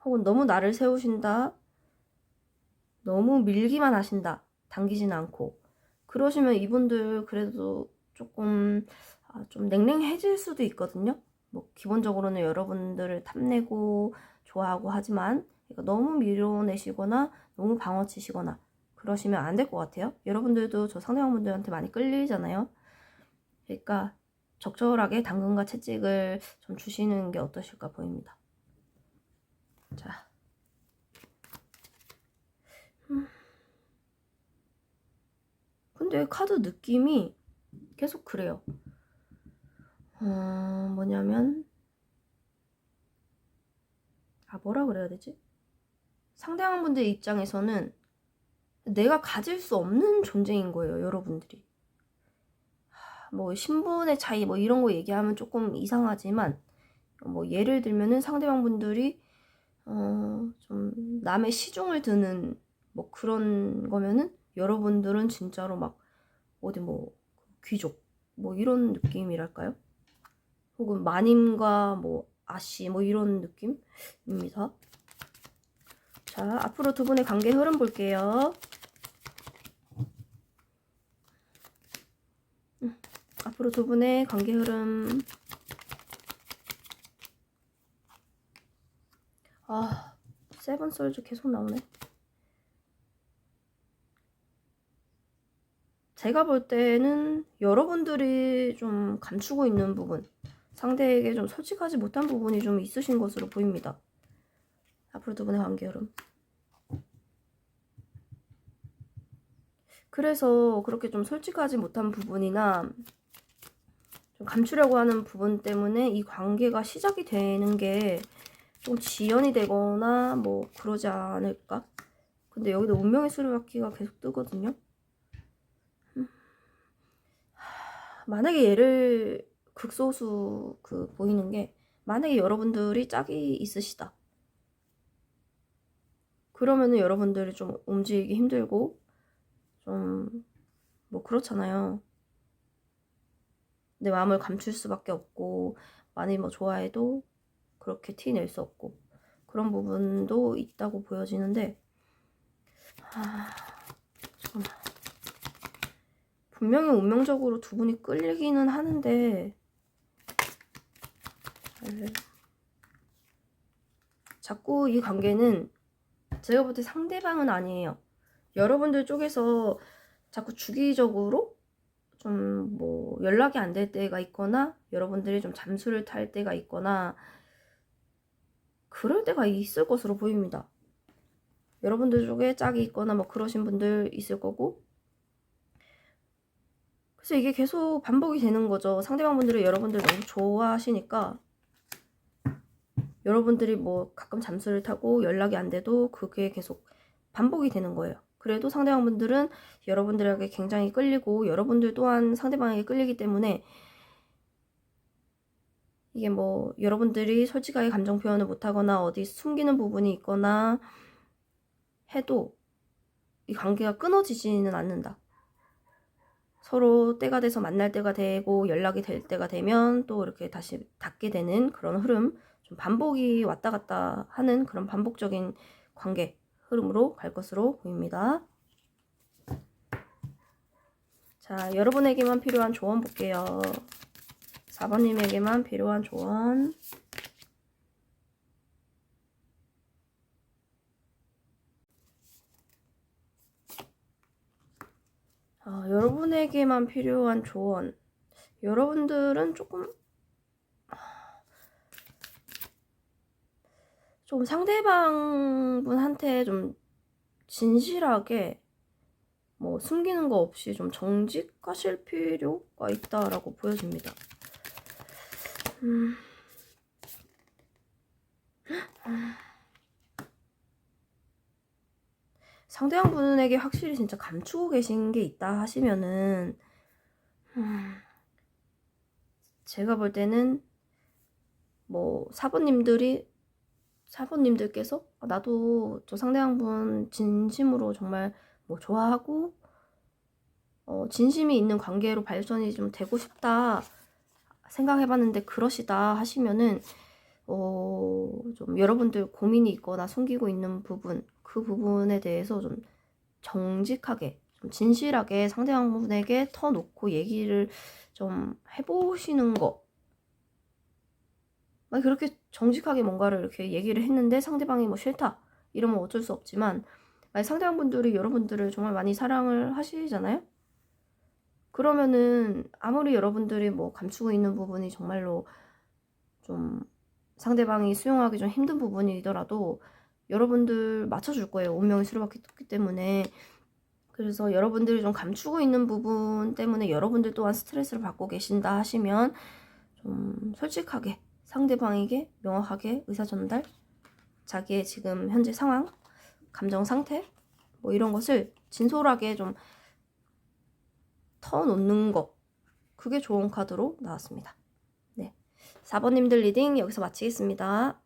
혹은 너무 나를 세우신다, 너무 밀기만 하신다, 당기진 않고 그러시면 이분들 그래도 조금 좀 냉랭해질 수도 있거든요. 뭐 기본적으로는 여러분들을 탐내고 좋아하고 하지만 너무 밀어내시거나 너무 방어치시거나 그러시면 안 될 것 같아요. 여러분들도 저 상대방분들한테 많이 끌리잖아요. 그러니까 적절하게 당근과 채찍을 좀 주시는 게 어떠실까 보입니다. 자, 근데 카드 느낌이 계속 그래요. 뭐냐면 뭐라 그래야 되지? 상대방 분들 입장에서는 내가 가질 수 없는 존재인 거예요, 여러분들이. 뭐 신분의 차이 뭐 이런 거 얘기하면 조금 이상하지만, 뭐 예를 들면은 상대방 분들이 좀 남의 시중을 드는 뭐 그런 거면은 여러분들은 진짜로 막 어디 뭐 귀족 뭐 이런 느낌이랄까요? 혹은 마님과 뭐 아씨 뭐 이런 느낌입니다. 자, 앞으로 두 분의 관계 흐름 볼게요. 앞으로 두 분의 관계 흐름. 세븐 솔즈 계속 나오네. 제가 볼 때는 여러분들이 좀 감추고 있는 부분, 상대에게 좀 솔직하지 못한 부분이 좀 있으신 것으로 보입니다. 앞으로 두 분의 관계 흐름. 그래서 그렇게 좀 솔직하지 못한 부분이나 좀 감추려고 하는 부분 때문에 이 관계가 시작이 되는 게 좀 지연이 되거나 뭐 그러지 않을까? 근데 여기도 운명의 수레바퀴가 계속 뜨거든요. 만약에 얘를 극소수 보이는 게, 만약에 여러분들이 짝이 있으시다. 그러면은 여러분들이 좀 움직이기 힘들고 좀 뭐 그렇잖아요. 내 마음을 감출 수밖에 없고 많이 뭐 좋아해도 그렇게 티 낼 수 없고 그런 부분도 있다고 보여지는데, 잠깐만. 분명히 운명적으로 두 분이 끌리기는 하는데 자꾸 이 관계는 제가 볼 때 상대방은 아니에요. 여러분들 쪽에서 자꾸 주기적으로 좀 뭐 연락이 안 될 때가 있거나 여러분들이 좀 잠수를 탈 때가 있거나 그럴 때가 있을 것으로 보입니다. 여러분들 쪽에 짝이 있거나 뭐 그러신 분들 있을 거고, 그래서 이게 계속 반복이 되는 거죠. 상대방 분들이 여러분들 너무 좋아하시니까 여러분들이 뭐 가끔 잠수를 타고 연락이 안 돼도 그게 계속 반복이 되는 거예요. 그래도 상대방 분들은 여러분들에게 굉장히 끌리고 여러분들 또한 상대방에게 끌리기 때문에 이게 뭐 여러분들이 솔직하게 감정 표현을 못하거나 어디 숨기는 부분이 있거나 해도 이 관계가 끊어지지는 않는다. 서로 때가 돼서 만날 때가 되고 연락이 될 때가 되면 또 이렇게 다시 닿게 되는 그런 흐름, 좀 반복이 왔다 갔다 하는 그런 반복적인 관계 흐름으로 갈 것으로 보입니다. 자, 여러분에게만 필요한 조언 볼게요. 4번님에게만 필요한 조언. 여러분에게만 필요한 조언. 여러분들은 좀 상대방분한테 좀 진실하게 뭐 숨기는 거 없이 좀 정직하실 필요가 있다라고 보여집니다. 상대방 분에게 확실히 진짜 감추고 계신 게 있다 하시면은 제가 볼 때는 뭐 사번님들께서 나도 저 상대방 분 진심으로 정말 뭐 좋아하고 진심이 있는 관계로 발전이 좀 되고 싶다 생각해봤는데 그러시다 하시면은 좀 여러분들 고민이 있거나 숨기고 있는 부분, 그 부분에 대해서 좀 정직하게, 좀 진실하게 상대방 분에게 터놓고 얘기를 좀 해보시는 거. 만약 그렇게 정직하게 뭔가를 이렇게 얘기를 했는데 상대방이 뭐 싫다 이러면 어쩔 수 없지만, 만약 상대방 분들이 여러분들을 정말 많이 사랑을 하시잖아요. 그러면은 아무리 여러분들이 뭐 감추고 있는 부분이 정말로 좀 상대방이 수용하기 좀 힘든 부분이더라도 여러분들 맞춰줄 거예요. 운명의 수레바퀴 떴기 때문에. 그래서 여러분들이 좀 감추고 있는 부분 때문에 여러분들 또한 스트레스를 받고 계신다 하시면 좀 솔직하게 상대방에게 명확하게 의사전달, 자기의 지금 현재 상황, 감정 상태 뭐 이런 것을 진솔하게 좀 터놓는 거, 그게 좋은 카드로 나왔습니다. 네, 4번님들 리딩 여기서 마치겠습니다.